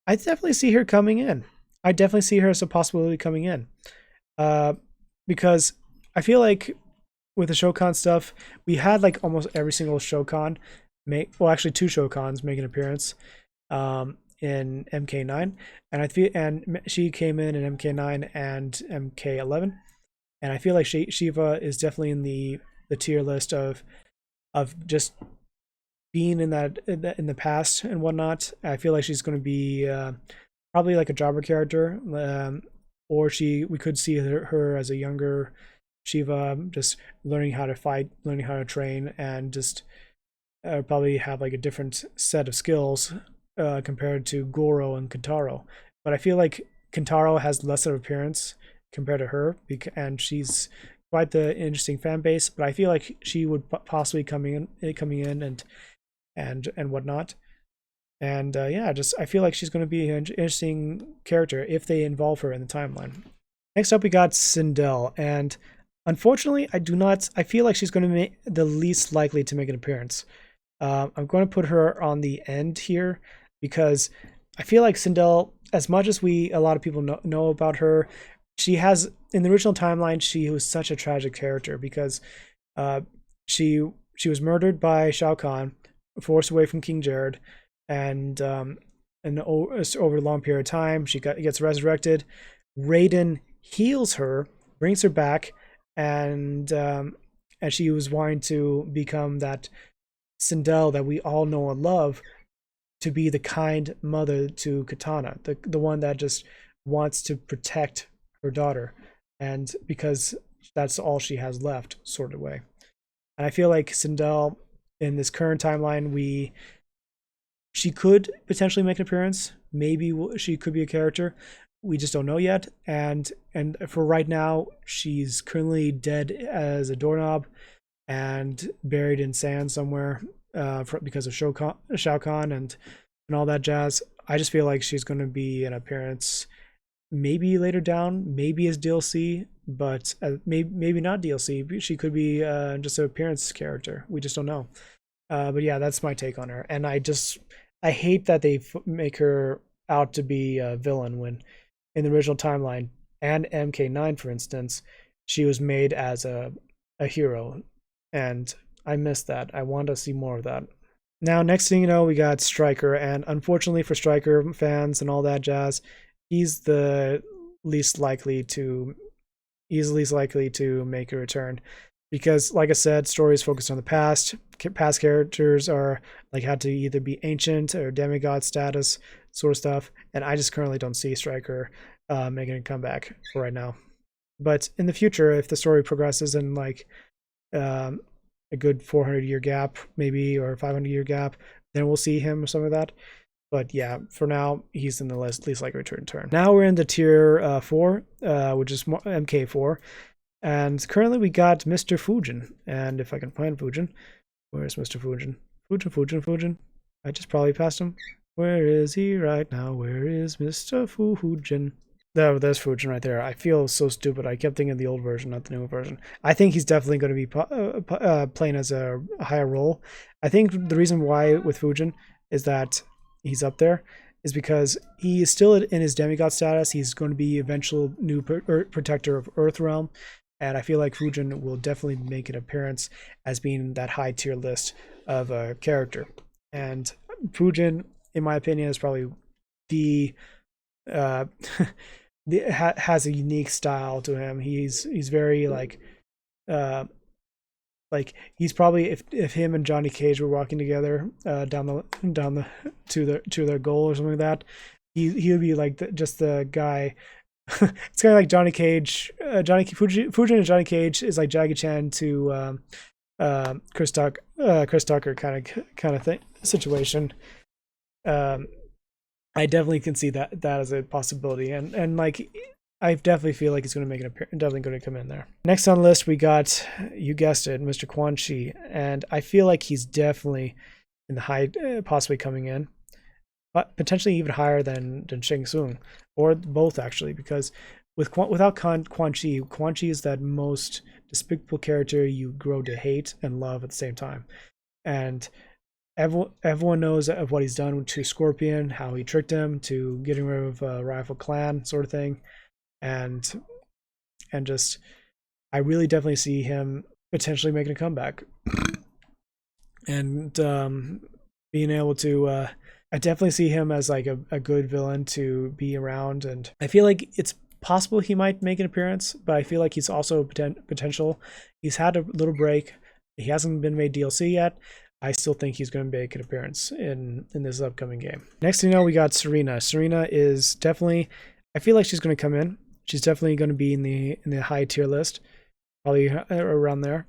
I definitely see her coming in. I definitely see her as a possibility coming in. Because I feel like with the Shao Kahn stuff, we had like almost every single Shao Kahn actually two Shao Kahns make an appearance. In MK9, and she came in MK9 and MK11, and I feel like Sheeva is definitely in the tier list of just being in the past and whatnot. I feel like she's going to be probably like a jobber character, or we could see her as a younger Sheeva, just learning how to fight, learning how to train, and just probably have like a different set of skills compared to Goro and Kintaro. But I feel like Kintaro has less of appearance compared to her, and she's quite the interesting fan base. But I feel like she would possibly coming in and whatnot. And yeah, I feel like she's going to be an interesting character if they involve her in the timeline. Next up, we got Sindel, and unfortunately, I feel like she's going to be the least likely to make an appearance. I'm going to put her on the end here, because I feel like Sindel, as much as a lot of people know about her, she has, in the original timeline, she was such a tragic character because she was murdered by Shao Kahn, forced away from King Jared, and over a long period of time, she gets resurrected. Raiden heals her, brings her back, and she was wanting to become that Sindel that we all know and love, to be the kind mother to Katana, the one that just wants to protect her daughter, and because that's all she has left, sort of way. And I feel like Sindel in this current timeline, she could potentially make an appearance. Maybe she could be a character. We just don't know yet. And for right now, she's currently dead as a doorknob and buried in sand somewhere because of Shao Kahn and all that jazz. I just feel like she's going to be an appearance maybe later down, maybe as DLC, but maybe not DLC. She could be just an appearance character. We just don't know. But yeah, that's my take on her. And I hate that they make her out to be a villain when in the original timeline and MK9, for instance, she was made as a hero. And I miss that. I want to see more of that. Now, next thing you know, we got Stryker, and unfortunately for Stryker fans and all that jazz, he's the least likely to make a return, because, like I said, story is focused on the past. Past characters are like had to either be ancient or demigod status sort of stuff, and I just currently don't see Stryker making a comeback for right now. But in the future, if the story progresses and like a good 400-year gap maybe, or 500-year gap, then we'll see him or some of that. But yeah, for now, he's in the least likely to return. Now we're in the tier 4, which is MK4. And currently we got Mr. Fujin. And if I can find Fujin, where's Mr. Fujin? Fujin. I just probably passed him. Where is he right now? Where is Mr. Fujin? There's Fujin right there. I feel so stupid. I kept thinking of the old version, not the new version. I think he's definitely going to be playing as a higher role. I think the reason why with Fujin is that he's up there is because he is still in his demigod status. He's going to be eventual new protector of Earthrealm. And I feel like Fujin will definitely make an appearance as being that high tier list of a character. And Fujin, in my opinion, is probably the has a unique style to him. He's very like he's probably if him and Johnny Cage were walking together down the to their goal or something like that, he would be like just the guy. It's kind of like Johnny Cage. Fujin and Johnny Cage is like Jackie Chan to Chris Tucker kind of thing situation. I definitely can see that as a possibility, and like I definitely feel like he's going to make an appearance. Definitely going to come in there. Next on the list, we got, you guessed it, Mr. Quan Chi, and I feel like he's definitely in the high, possibly coming in, but potentially even higher than Shang Tsung, or both actually, because without Quan Chi is that most despicable character you grow to hate and love at the same time, and everyone knows of what he's done to Scorpion, how he tricked him to getting rid of rival clan sort of thing, and just I really definitely see him potentially making a comeback and being able to I definitely see him as like a good villain to be around, and I feel like it's possible he might make an appearance, but I feel like he's also potential. He's had a little break. He hasn't been made DLC yet. I still think he's going to make an appearance in this upcoming game. Next thing you know, we got Serena. Serena is definitely, I feel like she's going to come in. She's definitely going to be in the high tier list, probably around there.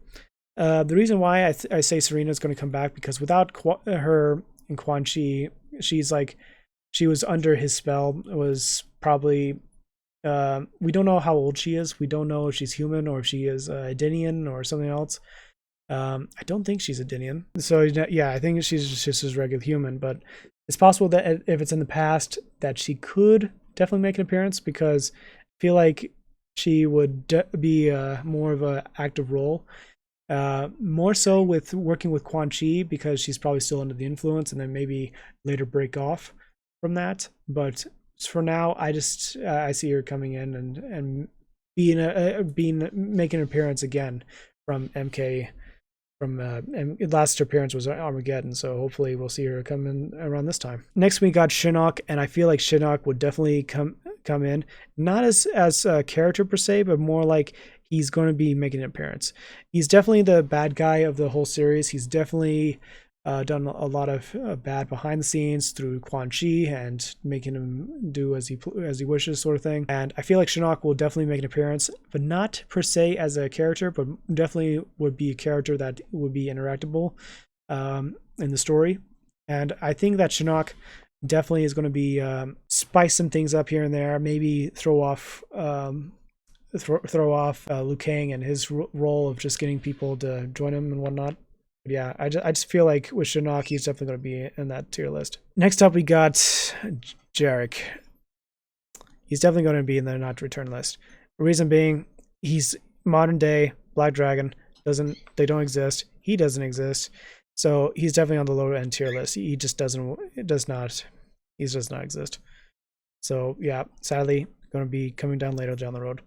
The reason why I say Serena is going to come back, because without her and Quan Chi, she was under his spell. It was probably we don't know how old she is. We don't know if she's human or if she is Edenian or something else. I don't think she's a Dinian. So yeah, I think she's just a regular human, but it's possible that if it's in the past that she could definitely make an appearance, because I feel like she would be more of an active role. More so with working with Quan Chi, because she's probably still under the influence and then maybe later break off from that. But for now, I see her coming in and making an appearance again from MK. From last appearance was Armageddon, so hopefully we'll see her come in around this time. Next we got Shinnok, and I feel like Shinnok would definitely come in, not as a character per se, but more like he's going to be making an appearance. He's definitely the bad guy of the whole series. He's definitely done a lot of bad behind the scenes through Quan Chi and making him do as he wishes, sort of thing. And I feel like Shinnok will definitely make an appearance, but not per se as a character, but definitely would be a character that would be interactable in the story. And I think that Shinnok definitely is going to be spice some things up here and there, maybe throw off Lui Kang and his role of just getting people to join him and whatnot. Yeah, I just feel like with Shinnok, he's definitely going to be in that tier list. Next up, we got Jarek. He's definitely going to be in the not to return list. The reason being, he's modern day Black Dragon. They don't exist. He doesn't exist. So he's definitely on the lower end tier list. He just does not exist. So yeah, sadly, going to be coming down later down the road.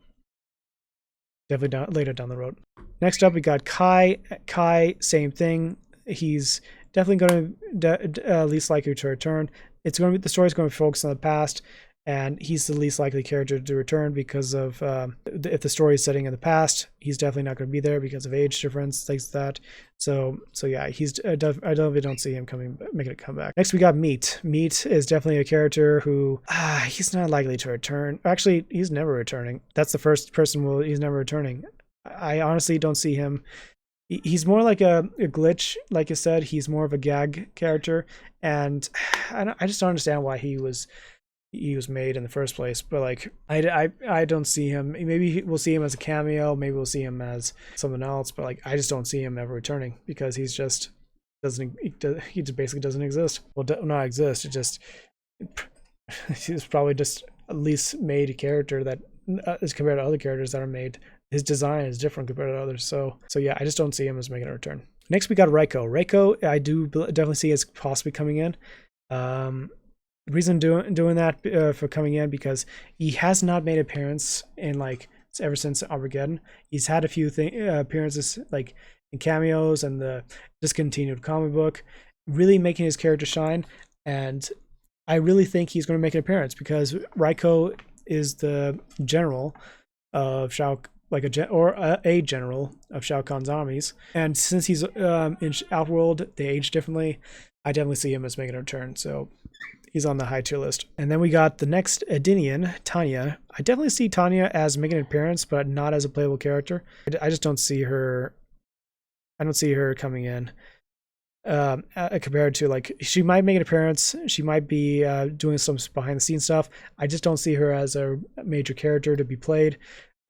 Definitely later down the road. Next up, we got Kai. Kai, same thing. He's definitely going to least likely to return. The story's going to focus on the past, and he's the least likely character to return because of if the story is setting in the past, he's definitely not going to be there because of age difference, things like that. So yeah, I definitely don't see him making a comeback. Next, we got Meat. Meat is definitely a character who he's not likely to return. Actually, he's never returning. That's the first person he's never returning. I honestly don't see him He's more like a glitch, like I said. He's more of a gag character, and I just don't understand why he was made in the first place. But like I don't see him. Maybe we'll see him as a cameo. Maybe we'll see him as something else. But like I just don't see him ever returning because he's just he just basically doesn't exist. Well, not exist. It just he's probably just a least made character that is compared to other characters that are made. His design is different compared to others. So yeah, I just don't see him as making a return. Next, we got Rai Cho. Rai Cho, I do definitely see as possibly coming in. The reason doing that for coming in because he has not made an appearance in like ever since Armageddon. He's had a few appearances like in cameos and the discontinued comic book, really making his character shine. And I really think he's going to make an appearance because Rai Cho is the general of Shao, like a general of Shao Kahn's armies. And since he's in Outworld, they age differently. I definitely see him as making a return. So he's on the high tier list. And then we got the next Edenian, Tanya. I definitely see Tanya as making an appearance, but not as a playable character. I just don't see her. I don't see her coming in. Compared to like she might make an appearance, she might be doing some behind the scenes stuff. I just don't see her as a major character to be played.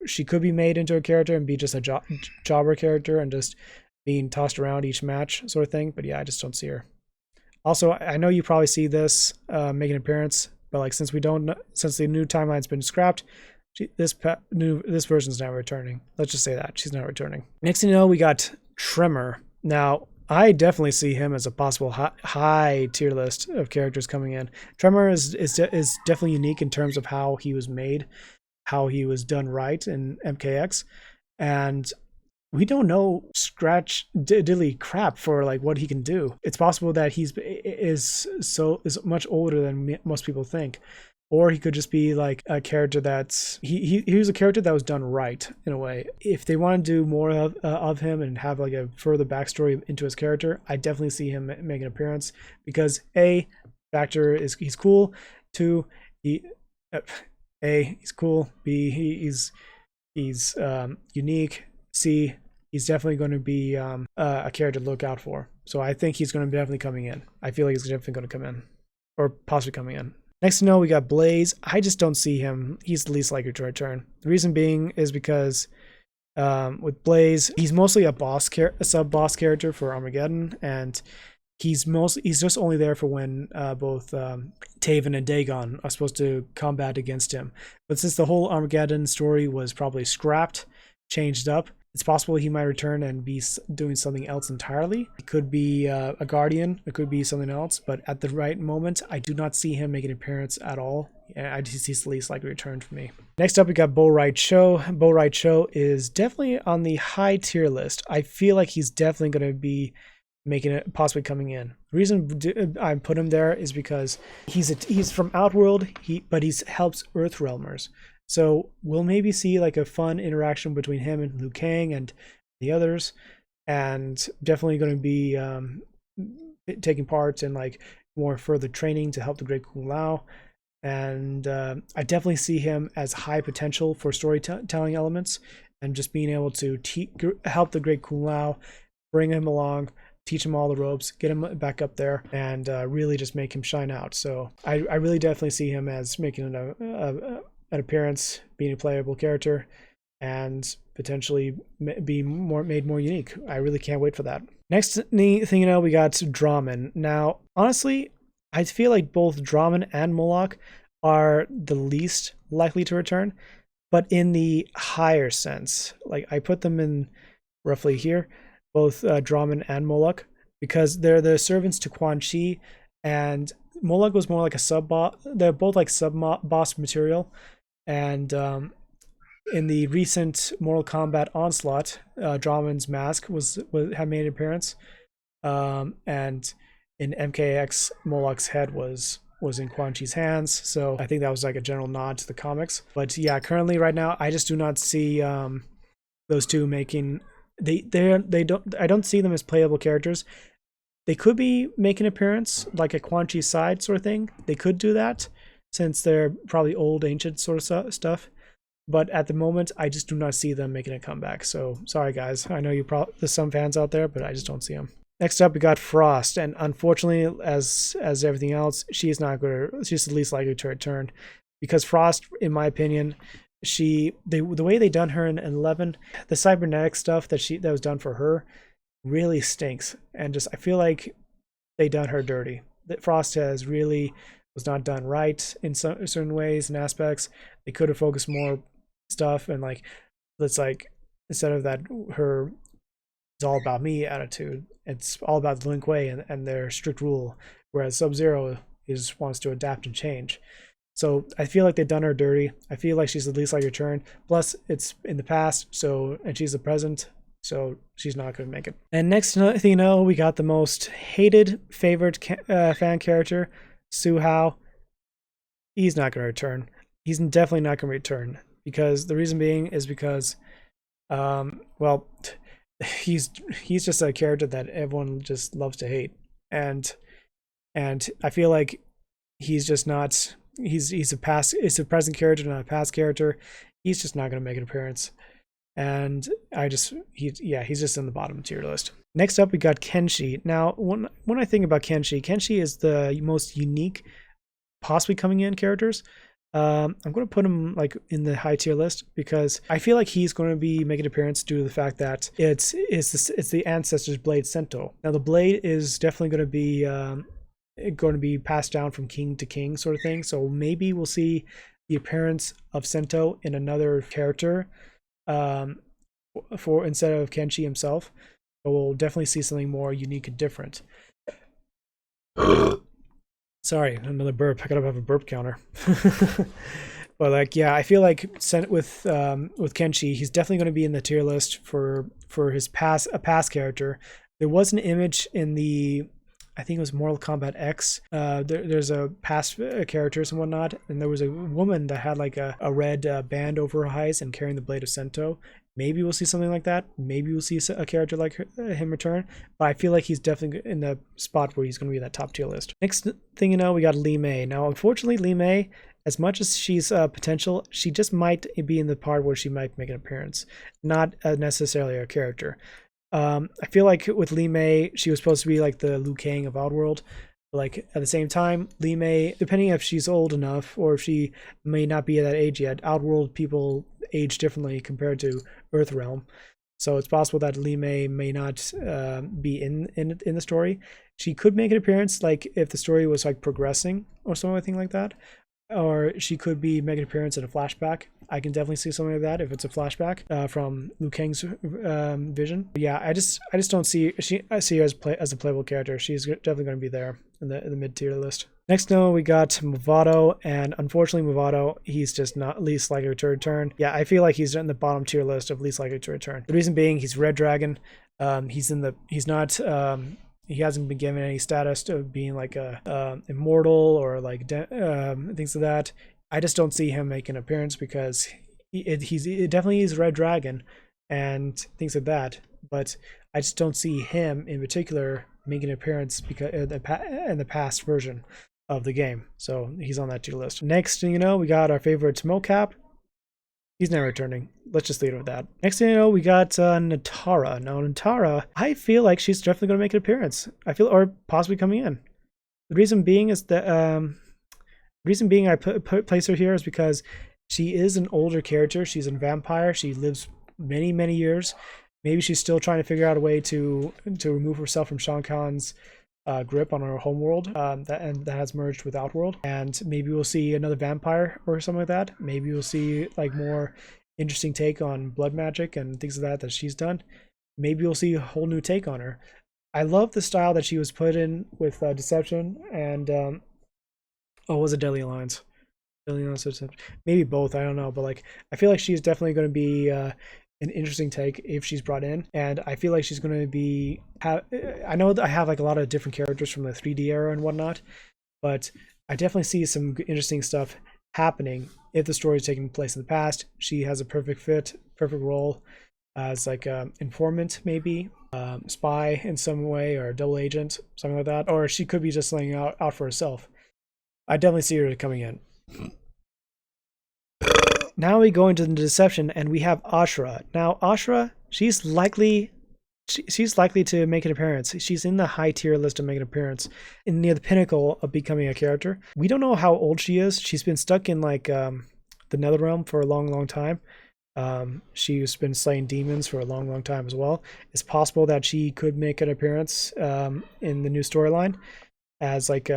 She could be made into a character and be just a jobber character and just being tossed around each match sort of thing. But yeah, I just don't see her. Also, I know you probably see this make an appearance, but like since the new timeline's been scrapped, this version's not returning. Let's just say that she's not returning. Next thing you know, we got Tremor. Now, I definitely see him as a possible high tier list of characters coming in. Tremor is definitely unique in terms of how he was made, how he was done right in MKX, and we don't know scratch diddly crap for like what he can do. It's possible that is much older than most people think. Or he could just be like a character that's he was a character that was done right in a way. If they want to do more of him and have like a further backstory into his character, I definitely see him make an appearance because factor is he's cool. Two, he's cool. B, he's unique. C, he's definitely going to be a character to look out for. So I think he's going to be definitely coming in. I feel like he's definitely going to come in, or possibly coming in. Next to know, we got Blaze. I just don't see him. He's the least likely to return. The reason being is because with Blaze, he's mostly a sub-boss character for Armageddon, and he's just only there for when both Taven and Daegon are supposed to combat against him. But since the whole Armageddon story was probably scrapped, changed up, it's possible he might return and be doing something else entirely. It could be a Guardian. It could be something else. But at the right moment, I do not see him making an appearance at all. I just see the least likely return for me. Next up, we got Rai Cho. Rai Cho is definitely on the high tier list. I feel like he's definitely going to be making it, possibly coming in. The reason I put him there is because he's from Outworld, but he helps Earthrealmers. So we'll maybe see like a fun interaction between him and Lui Kang and the others, and definitely going to be taking part in like more further training to help the Great Kung Lao. And I definitely see him as high potential for storytelling elements and just being able to help the Great Kung Lao, bring him along, teach him all the ropes, get him back up there, and really just make him shine out. So I really definitely see him as making an appearance, being a playable character, and potentially be made more unique. I really can't wait for that. Next thing you know, we got Drahmin. Now, honestly, I feel like both Drahmin and Moloch are the least likely to return, but in the higher sense. Like I put them in roughly here, both Drahmin and Moloch, because they're the servants to Quan Chi, and Moloch was more like a sub-boss. They're both like sub-boss material. And in the recent Mortal Kombat Onslaught, Drahmin's mask had made an appearance, and in MKX, Moloch's head was in Quan Chi's hands. So I think that was like a general nod to the comics. But yeah, currently right now, I just do not see those two making. I don't see them as playable characters. They could be making an appearance like a Quan Chi side sort of thing. They could do that, since they're probably old, ancient sort of stuff. but at the moment, I just do not see them making a comeback. So sorry, guys. I know there's some fans out there, but I just don't see them. Next up, we got Frost, and unfortunately, as everything else, she's not good. She's the least likely to return, because Frost, in my opinion, the way they done her in 11, the cybernetic stuff that was done for her really stinks, and just I feel like they done her dirty. That Frost was not done right in some certain ways and aspects. They could have focused more stuff, and like instead of that, her it's all about me attitude. It's all about the Lin Kuei and their strict rule, whereas Sub-Zero wants to adapt and change. So I feel like they've done her dirty. I feel like she's the least likely to return. Plus, it's in the past, and she's the present, so she's not going to make it. And next thing you know, we got the most hated, favorite fan character, Su Hao. He's not going to return. He's definitely not going to return, because the reason being is because, well, he's just a character that everyone just loves to hate, and I feel like he's just not. It's a present character, not a past character. He's just not going to make an appearance, and he's just in the bottom tier list. Next up, we got Kenshi. Now, when I think about Kenshi is the most unique, possibly coming in characters. I'm going to put him like in the high tier list, because I feel like he's going to be making an appearance due to the fact that it's the ancestor's blade Sento. Now the blade is definitely going to be passed down from king to king sort of thing. So maybe we'll see the appearance of Sento in another character for instead of Kenshi himself. But we'll definitely see something more unique and different. Sorry, another burp. I gotta have a burp counter. But like, yeah, I feel like with Kenshi, he's definitely going to be in the tier list for his past character. There was an image in the, I think it was Mortal Kombat X. There's a past characters and whatnot, and there was a woman that had like a red band over her eyes and carrying the blade of Sento. Maybe we'll see something like that. Maybe we'll see a character like him return. But I feel like he's definitely in the spot where he's going to be in that top tier list. Next thing you know, we got Li Mei. Now, unfortunately, Li Mei, as much as she's potential, she just might be in the part where she might make an appearance, not necessarily a character. I feel like with Li Mei, she was supposed to be like the Liu Kang of Outworld. Like at the same time, Li Mei, depending if she's old enough or if she may not be at that age yet, Outworld people age differently compared to Earthrealm. So it's possible that Li Mei may not be in the story. She could make an appearance, like if the story was like progressing or something like that, or she could be making an appearance in a flashback. I can definitely see something like that if it's a flashback from Liu Kang's vision. But yeah, I just don't see I see her as a playable character. She's definitely going to be there in the mid tier list. Next, no, we got Motaro, and unfortunately, Motaro, he's just not least likely to return. Yeah, I feel like he's in the bottom tier list of least likely to return. The reason being, he's Red Dragon. He hasn't been given any status of being like a immortal or like things like that. I just don't see him making an appearance because it definitely is Red Dragon and things like that. But I just don't see him in particular making an appearance because in the past version of the game. So he's on that tier list. Next thing you know, we got our favorite Mocap. He's never returning. Let's just leave it with that. Next thing you know, we got Natara. Now, Natara, I feel like she's definitely going to make an appearance. Or possibly coming in. The reason being is that I place her here is because she is an older character. She's a vampire. She lives many, many years. Maybe she's still trying to figure out a way to remove herself from Shang Kahn's grip on her homeworld that has merged with Outworld, and maybe we'll see another vampire or something like that. Maybe we'll see like more interesting take on blood magic and things like that she's done. Maybe we'll see a whole new take on her. I love the style that she was put in with Deception and was it Deadly Alliance? Deadly Alliance, maybe both. I don't know, but like I feel like she's definitely going to be an interesting take if she's brought in, and I feel like she's going to be I know that I have like a lot of different characters from the 3D era and whatnot, but I definitely see some interesting stuff happening if the story is taking place in the past. She has a perfect role as like a informant, maybe spy in some way, or a double agent, something like that, or she could be just laying out for herself. I definitely see her coming in. now we go into the deception, and we have Ashura. Now, Ashura, she's likely to make an appearance. She's in the high tier list to make an appearance, near the pinnacle of becoming a character. We don't know how old she is. She's been stuck in like the Netherrealm for a long time. She's been slaying demons for a long time as well. It's possible that she could make an appearance in the new storyline as like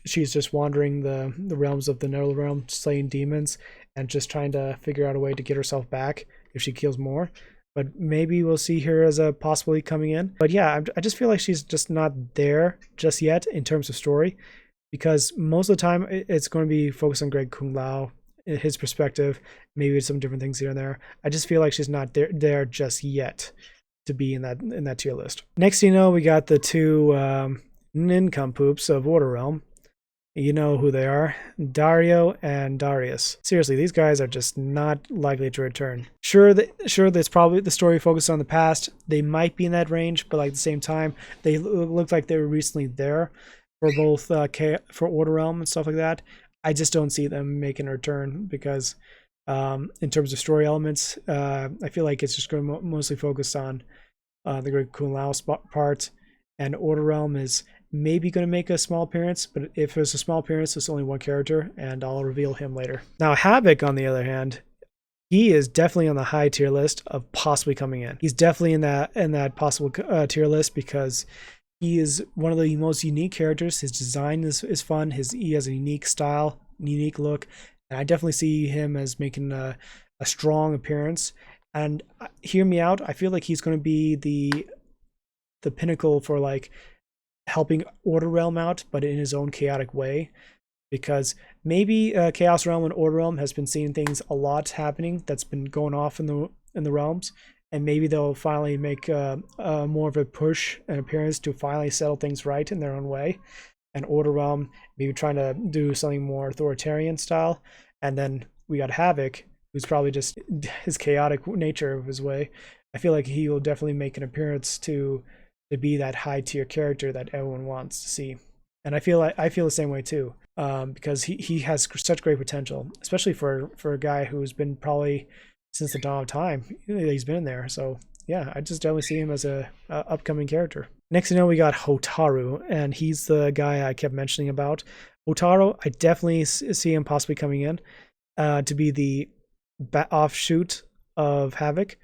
she's just wandering the realms of the Netherrealm, slaying demons and just trying to figure out a way to get herself back if she kills more. But maybe we'll see her as a possibility coming in. But yeah, I just feel like she's just not there just yet in terms of story, because most of the time it's going to be focused on Greg Kung Lao, his perspective, maybe some different things here and there. I just feel like she's not there just yet to be in that tier list. Next, you know, we got the two nincompoops of Order Realm. You know who they are, Dario and Darrius. Seriously, these guys are just not likely to return. Sure, there's probably the story focused on the past. They might be in that range, but like at the same time, they look like they were recently there for both for Order Realm and stuff like that. I just don't see them making a return because in terms of story elements, I feel like it's just going to mostly focus on the Great Kung Lao part, and Order Realm is maybe going to make a small appearance, but if there's a small appearance, it's only one character, and I'll reveal him later. Now, Havoc, on the other hand, he is definitely on the high tier list of possibly coming in. He's definitely in that possible tier list because he is one of the most unique characters. His design is fun. He has a unique style, unique look, and I definitely see him as making a strong appearance. And hear me out, I feel like he's going to be the pinnacle for like helping Order Realm out, but in his own chaotic way, because maybe Chaos Realm and Order Realm has been seeing things a lot happening that's been going off in the realms, and maybe they'll finally make more of a push and appearance to finally settle things right in their own way, and Order Realm maybe trying to do something more authoritarian style. And then we got Havoc, who's probably just his chaotic nature of his way. I feel like he will definitely make an appearance to be that high tier character that everyone wants to see. And I feel the same way too, because he has such great potential, especially for a guy who's been probably since the dawn of time. He's been in there, so yeah, I just definitely see him as a upcoming character. Next, you know, we got Hotaru, and he's the guy I kept mentioning about. Hotaru, I definitely see him possibly coming in to be the offshoot of Havoc.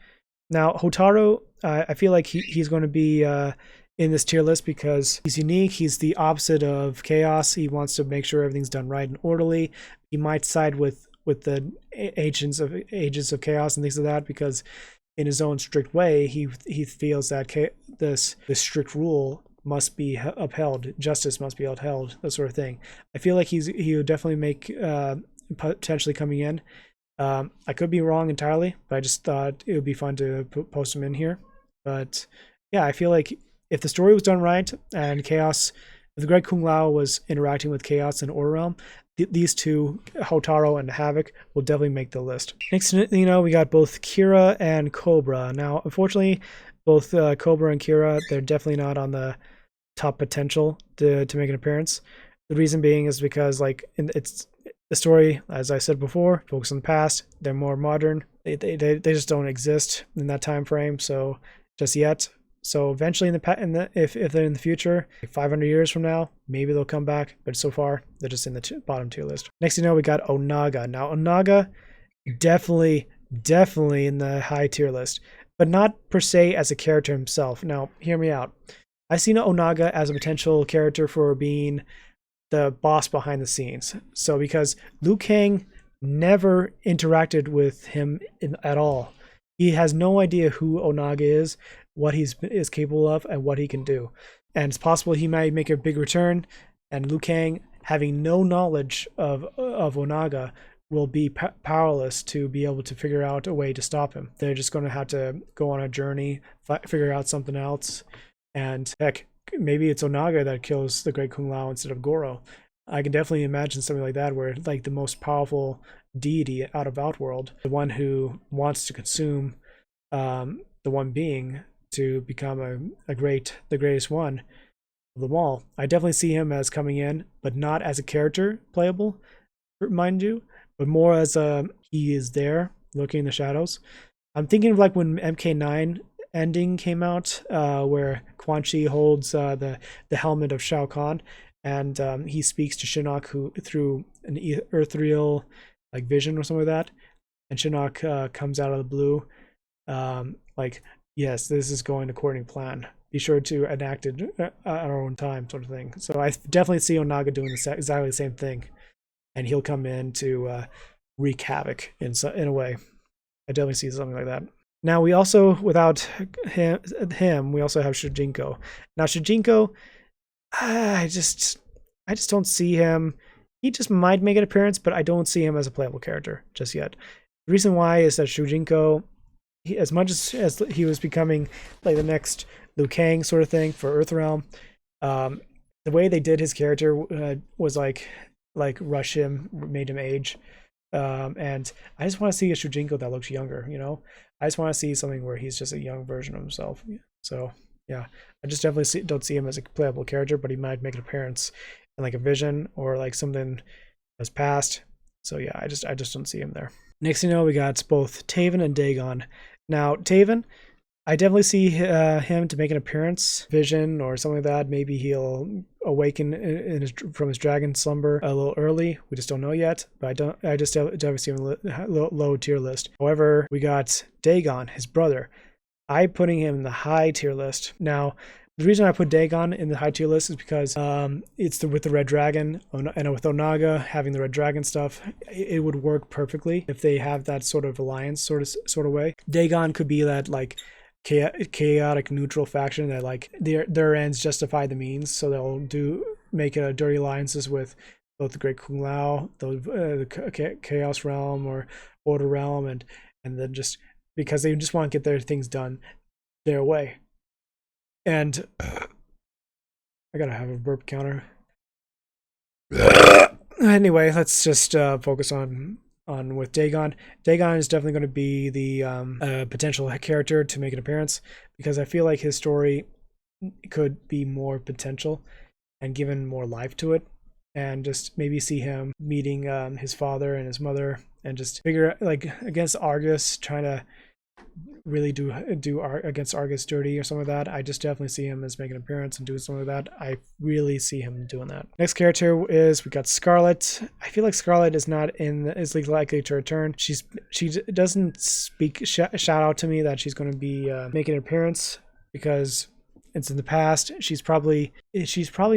Now, Hotaru, I feel like he's going to be in this tier list because he's unique. He's the opposite of Chaos. He wants to make sure everything's done right and orderly. He might side with the agents of Chaos and things like that, because in his own strict way, he feels that this strict rule must be upheld. Justice must be upheld, that sort of thing. I feel like he would definitely make potentially coming in. I could be wrong entirely, but I just thought it would be fun to post him in here. But yeah, I feel like if the story was done right and Chaos, if the Great Kung Lao was interacting with Chaos and Order Realm, these two, Hotaru and Havoc, will definitely make the list. Next, you know, we got both Kira and Cobra. Now, unfortunately, both Cobra and Kira, they're definitely not on the top potential to make an appearance. The reason being is because, like, it's the story, as I said before, focus on the past. They're more modern. They just don't exist in that time frame. So just yet. So eventually, if they're in the future, like 500 years from now, maybe they'll come back. But so far, they're just in the bottom tier list. Next, you know, we got Onaga. Now, Onaga, definitely in the high tier list, but not per se as a character himself. Now, hear me out. I see Onaga as a potential character for being the boss behind the scenes. So because Liu Kang never interacted with him at all. He has no idea who Onaga is, what he is capable of, and what he can do. And it's possible he might make a big return, and Liu Kang, having no knowledge of Onaga, will be powerless to be able to figure out a way to stop him. They're just going to have to go on a journey, figure out something else, and heck, maybe it's Onaga that kills the Great Kung Lao instead of Goro. I can definitely imagine something like that, where like the most powerful deity out of Outworld, the one who wants to consume the one being to become the greatest one of them all. I definitely see him as coming in, but not as a character playable, mind you, but more as he is there looking in the shadows. I'm thinking of like when MK9 ending came out, where Quan Chi holds the helmet of Shao Kahn, and he speaks to Shinnok who through an ethereal like vision or something like that, and Shinnok comes out of the blue, like, yes, this is going according to plan. Be sure to enact it at our own time, sort of thing. So I definitely see Onaga doing exactly the same thing, and he'll come in to wreak havoc in a way. I definitely see something like that. Now we also, without him, we also have Shujinko. Now Shujinko, I just don't see him. He just might make an appearance, but I don't see him as a playable character just yet. The reason why is that Shujinko, as much as he was becoming like the next Lui Kang sort of thing for Earthrealm, the way they did his character was like rush him, made him age, and I just want to see a Shujinko that looks younger. I just want to see something where he's just a young version of himself. So yeah, I just definitely don't see him as a playable character, but he might make an appearance in like a vision or like something that's past. So yeah, I just don't see him there. Next thing you know, we got both Taven and Daegon. Now Taven, I definitely see him to make an appearance, vision or something like that. Maybe he'll awaken from his dragon slumber a little early. We just don't know yet. But I just definitely see him low tier list. However, we got Daegon, his brother. I'm putting him in the high tier list. Now, the reason I put Daegon in the high tier list is because it's with the Red Dragon, and with Onaga having the Red Dragon stuff, it would work perfectly if they have that sort of alliance sort of way. Daegon could be that like chaotic neutral faction that like their ends justify the means, so they'll make dirty alliances with both the Great Kung Lao, the Chaos Realm or Order Realm, and then just because they just want to get their things done their way. And I gotta have a burp counter. Anyway, let's just focus on with Daegon. Daegon is definitely going to be the potential character to make an appearance, because I feel like his story could be more potential and given more life to it, and just maybe see him meeting his father and his mother, and just figure like against Argus, trying to really do against Argus dirty or something like that. I just definitely see him as making an appearance and doing something like that. I really see him doing that. Next character is we got Scarlet. I feel like Scarlet is likely to return. She doesn't shout out to me that she's going to be making an appearance, because it's in the past. She's probably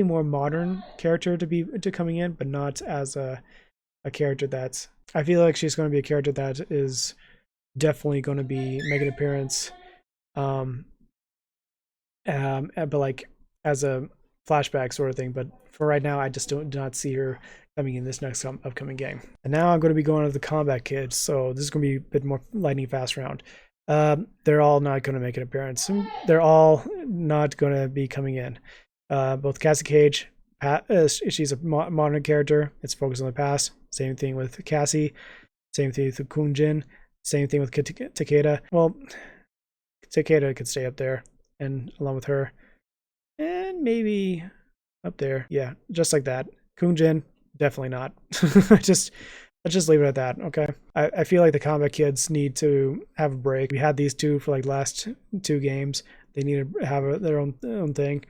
more modern character to coming in, but not as a character that's. I feel like she's going to be a character that is definitely going to be making an appearance, but like as a flashback sort of thing. But for right now, I just do not see her coming in this next upcoming game. And now I'm going to be going to the Kombat Kids, so this is going to be a bit more lightning fast round. They're all not going to make an appearance. They're all not going to be coming in. Both Cassie Cage, she's a modern character. It's focused on the past. Same thing with Cassie. Same thing with Kung Jin. Same thing with Takeda. Well, Takeda could stay up there, and along with her, and maybe up there. Yeah, just like that. Kung Jin, definitely not. Let's just leave it at that. Okay. I feel like the Kombat Kids need to have a break. We had these two for like last 2 games. They need to have their own thing.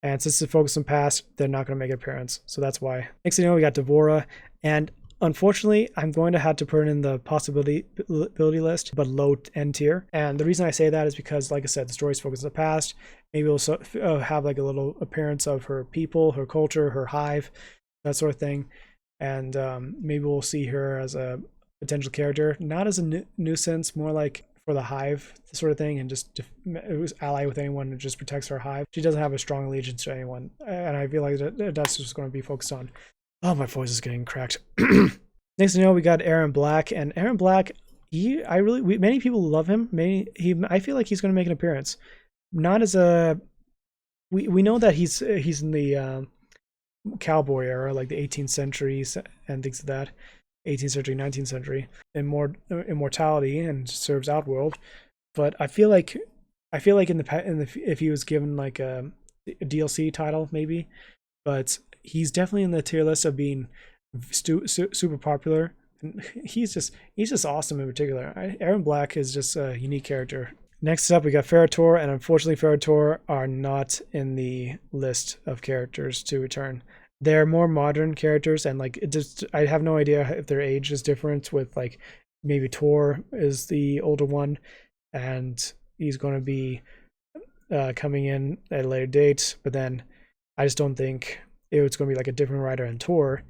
And since it's focused on past, they're not going to make an appearance. So that's why. Next thing you know, we got Devora, and unfortunately, I'm going to have to put in the possibility list, but low end tier. And the reason I say that is because, like I said, the story's focused on the past. Maybe we'll have like a little appearance of her people, her culture, her hive, that sort of thing. And maybe we'll see her as a potential character, not as a nuisance, more like for the hive sort of thing, and just ally with anyone who just protects her hive. She doesn't have a strong allegiance to anyone, and I feel like that's just going to be focused on. Oh, my voice is getting cracked. Next thing you know, we got Erron Black, and Erron Black, many people love him. I feel like he's going to make an appearance. Not as a, we know that he's in the cowboy era, like the 18th century and things like that, 18th century, 19th century, immortality, and serves Outworld. But I feel like if he was given like a DLC title, maybe, but he's definitely in the tier list of being super popular he's just awesome in particular. Erron Black is just a unique character. Next up, we got Ferrator, and unfortunately, Ferrator are not in the list of characters to return. They're more modern characters, and like it just, I have no idea if their age is different. With like maybe Tor is the older one, and he's going to be coming in at a later date. But then I just don't think it's going to be like a different writer in Tor.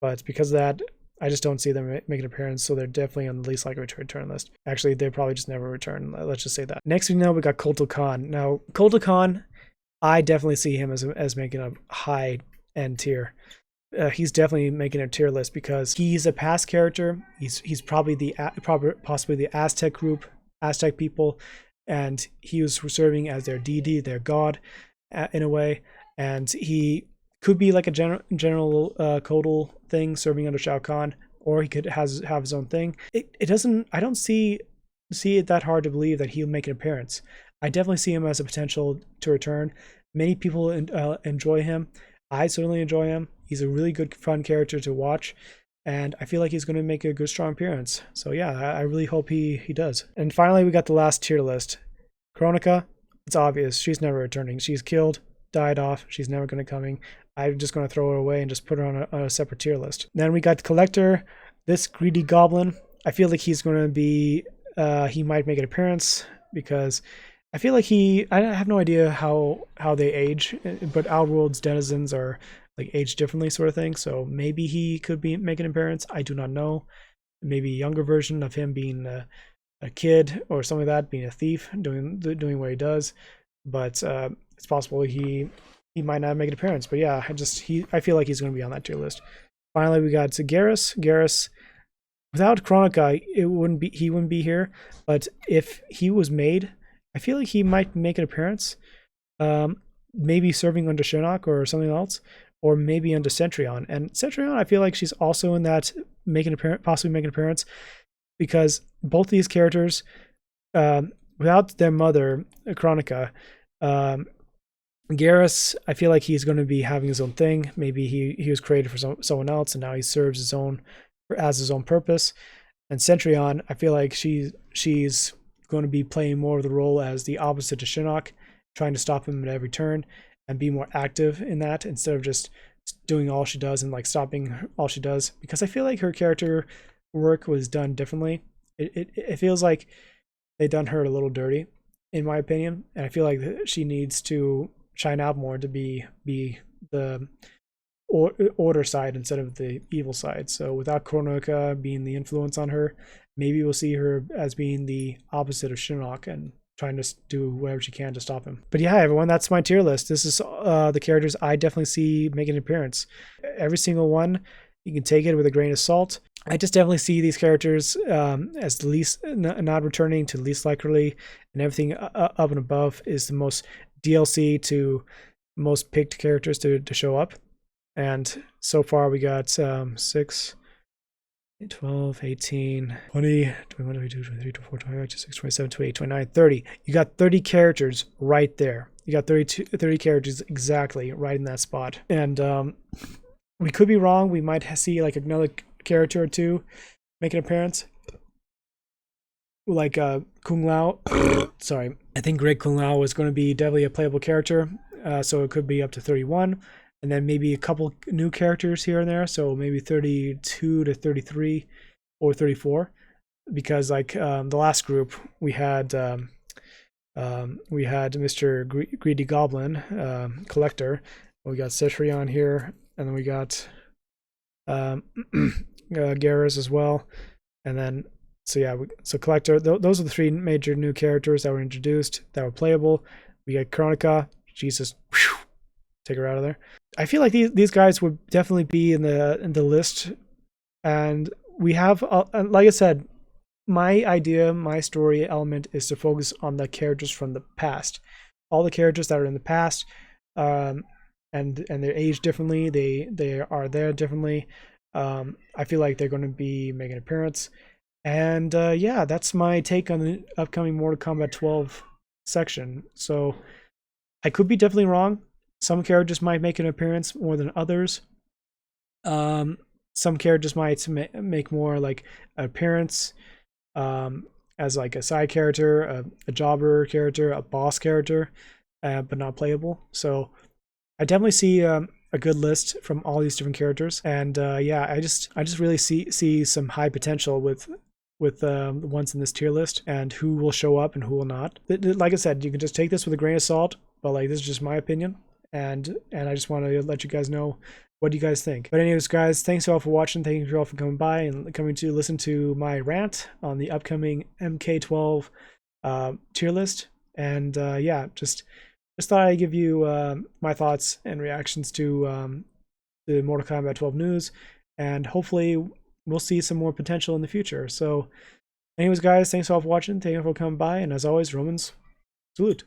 But because of that, I just don't see them make an appearance, so they're definitely on the least likely to return list. Actually, they probably just never return. Let's just say that. Next, we know we got Kotal Khan. Now, Kotal Khan, I definitely see him as making a high end tier. He's definitely making a tier list because he's a past character. He's probably possibly the Aztec group, Aztec people, and he was serving as their deity, their god, in a way, and he could be like a general Kotal thing serving under Shao Kahn, or he could have his own thing. It doesn't. I don't see it that hard to believe that he'll make an appearance. I definitely see him as a potential to return. Many people enjoy him. I certainly enjoy him. He's a really good, fun character to watch, and I feel like he's going to make a good, strong appearance. So yeah, I really hope he does. And finally, we got the last tier list. Kronika. It's obvious she's never returning. She's killed, died off. She's never going to coming. I'm just going to throw her away and just put her on a separate tier list. Then we got Collector, this greedy goblin. I feel like he's going to be, he might make an appearance because I feel like I have no idea how they age, but Outworld's denizens are like aged differently sort of thing. So maybe he could make an appearance. I do not know. Maybe a younger version of him being a kid or something like that, being a thief, doing what he does. But it's possible he might not make an appearance, but yeah, I feel like he's going to be on that tier list. Finally, we got Garrus. Garrus, without Kronika, he wouldn't be here. But if he was made, I feel like he might make an appearance. Maybe serving under Shinnok or something else, or maybe under Centurion. And Centurion, I feel like she's also in that possibly make an appearance, because both these characters, without their mother, Kronika, Garrus, I feel like he's going to be having his own thing. Maybe he was created for someone else, and now he serves his own purpose. And Centurion, I feel like she's going to be playing more of the role as the opposite to Shinnok, trying to stop him at every turn and be more active in that instead of just doing all she does and like stopping all she does. Because I feel like her character work was done differently. It feels like they done her a little dirty, in my opinion, and I feel like she needs to shine out more to be the order side instead of the evil side. So without Kronika being the influence on her, maybe we'll see her as being the opposite of Shinnok and trying to do whatever she can to stop him. But yeah, everyone, that's my tier list. This is the characters I definitely see making an appearance. Every single one, you can take it with a grain of salt. I just definitely see these characters as least not returning to least likely, and everything up and above is the most DLC to most picked characters to show up. And so far we got 6, 12, 18, 20, 21, 22, 23, 24, 25, 26, 27, 28, 29, 30. You got 30 characters right there. You got 30 characters exactly right in that spot. And we could be wrong. We might see like another character or two make an appearance. Like Kung Lao. Sorry. I think Greg Kung Lao is going to be definitely a playable character. So it could be up to 31. And then maybe a couple new characters here and there. So maybe 32 to 33 or 34. Because like the last group, we had Mr. Greedy Goblin, Collector. We got Cetrion here. And then we got Garrus as well. And then, so yeah, so Collector. Those are the 3 major new characters that were introduced that were playable. We got Kronika. Jesus. Whew, take her out of there. I feel like these guys would definitely be in the list, and we have like I said, my story element is to focus on the characters from the past, all the characters that are in the past, and they're aged differently, they are there differently. I feel like they're going to be making an appearance, and yeah, that's my take on the upcoming Mortal Kombat 12 section. So I could be definitely wrong. Some characters might make an appearance more than others. some characters might make more like appearance as like a side character, a jobber character, a boss character, but not playable. So I definitely see a good list from all these different characters, and yeah, I just really see some high potential with the ones in this tier list and who will show up and who will not. Like I said, you can just take this with a grain of salt, but like this is just my opinion, and I just want to let you guys know what do you guys think. But anyways, guys, thanks all for watching. Thank you all for coming by and coming to listen to my rant on the upcoming MK12 tier list. And yeah, just thought I'd give you my thoughts and reactions to the Mortal Kombat 12 news, and hopefully we'll see some more potential in the future. So anyways, guys, thanks all for watching. Thank you for coming by, and as always, Romans, salute.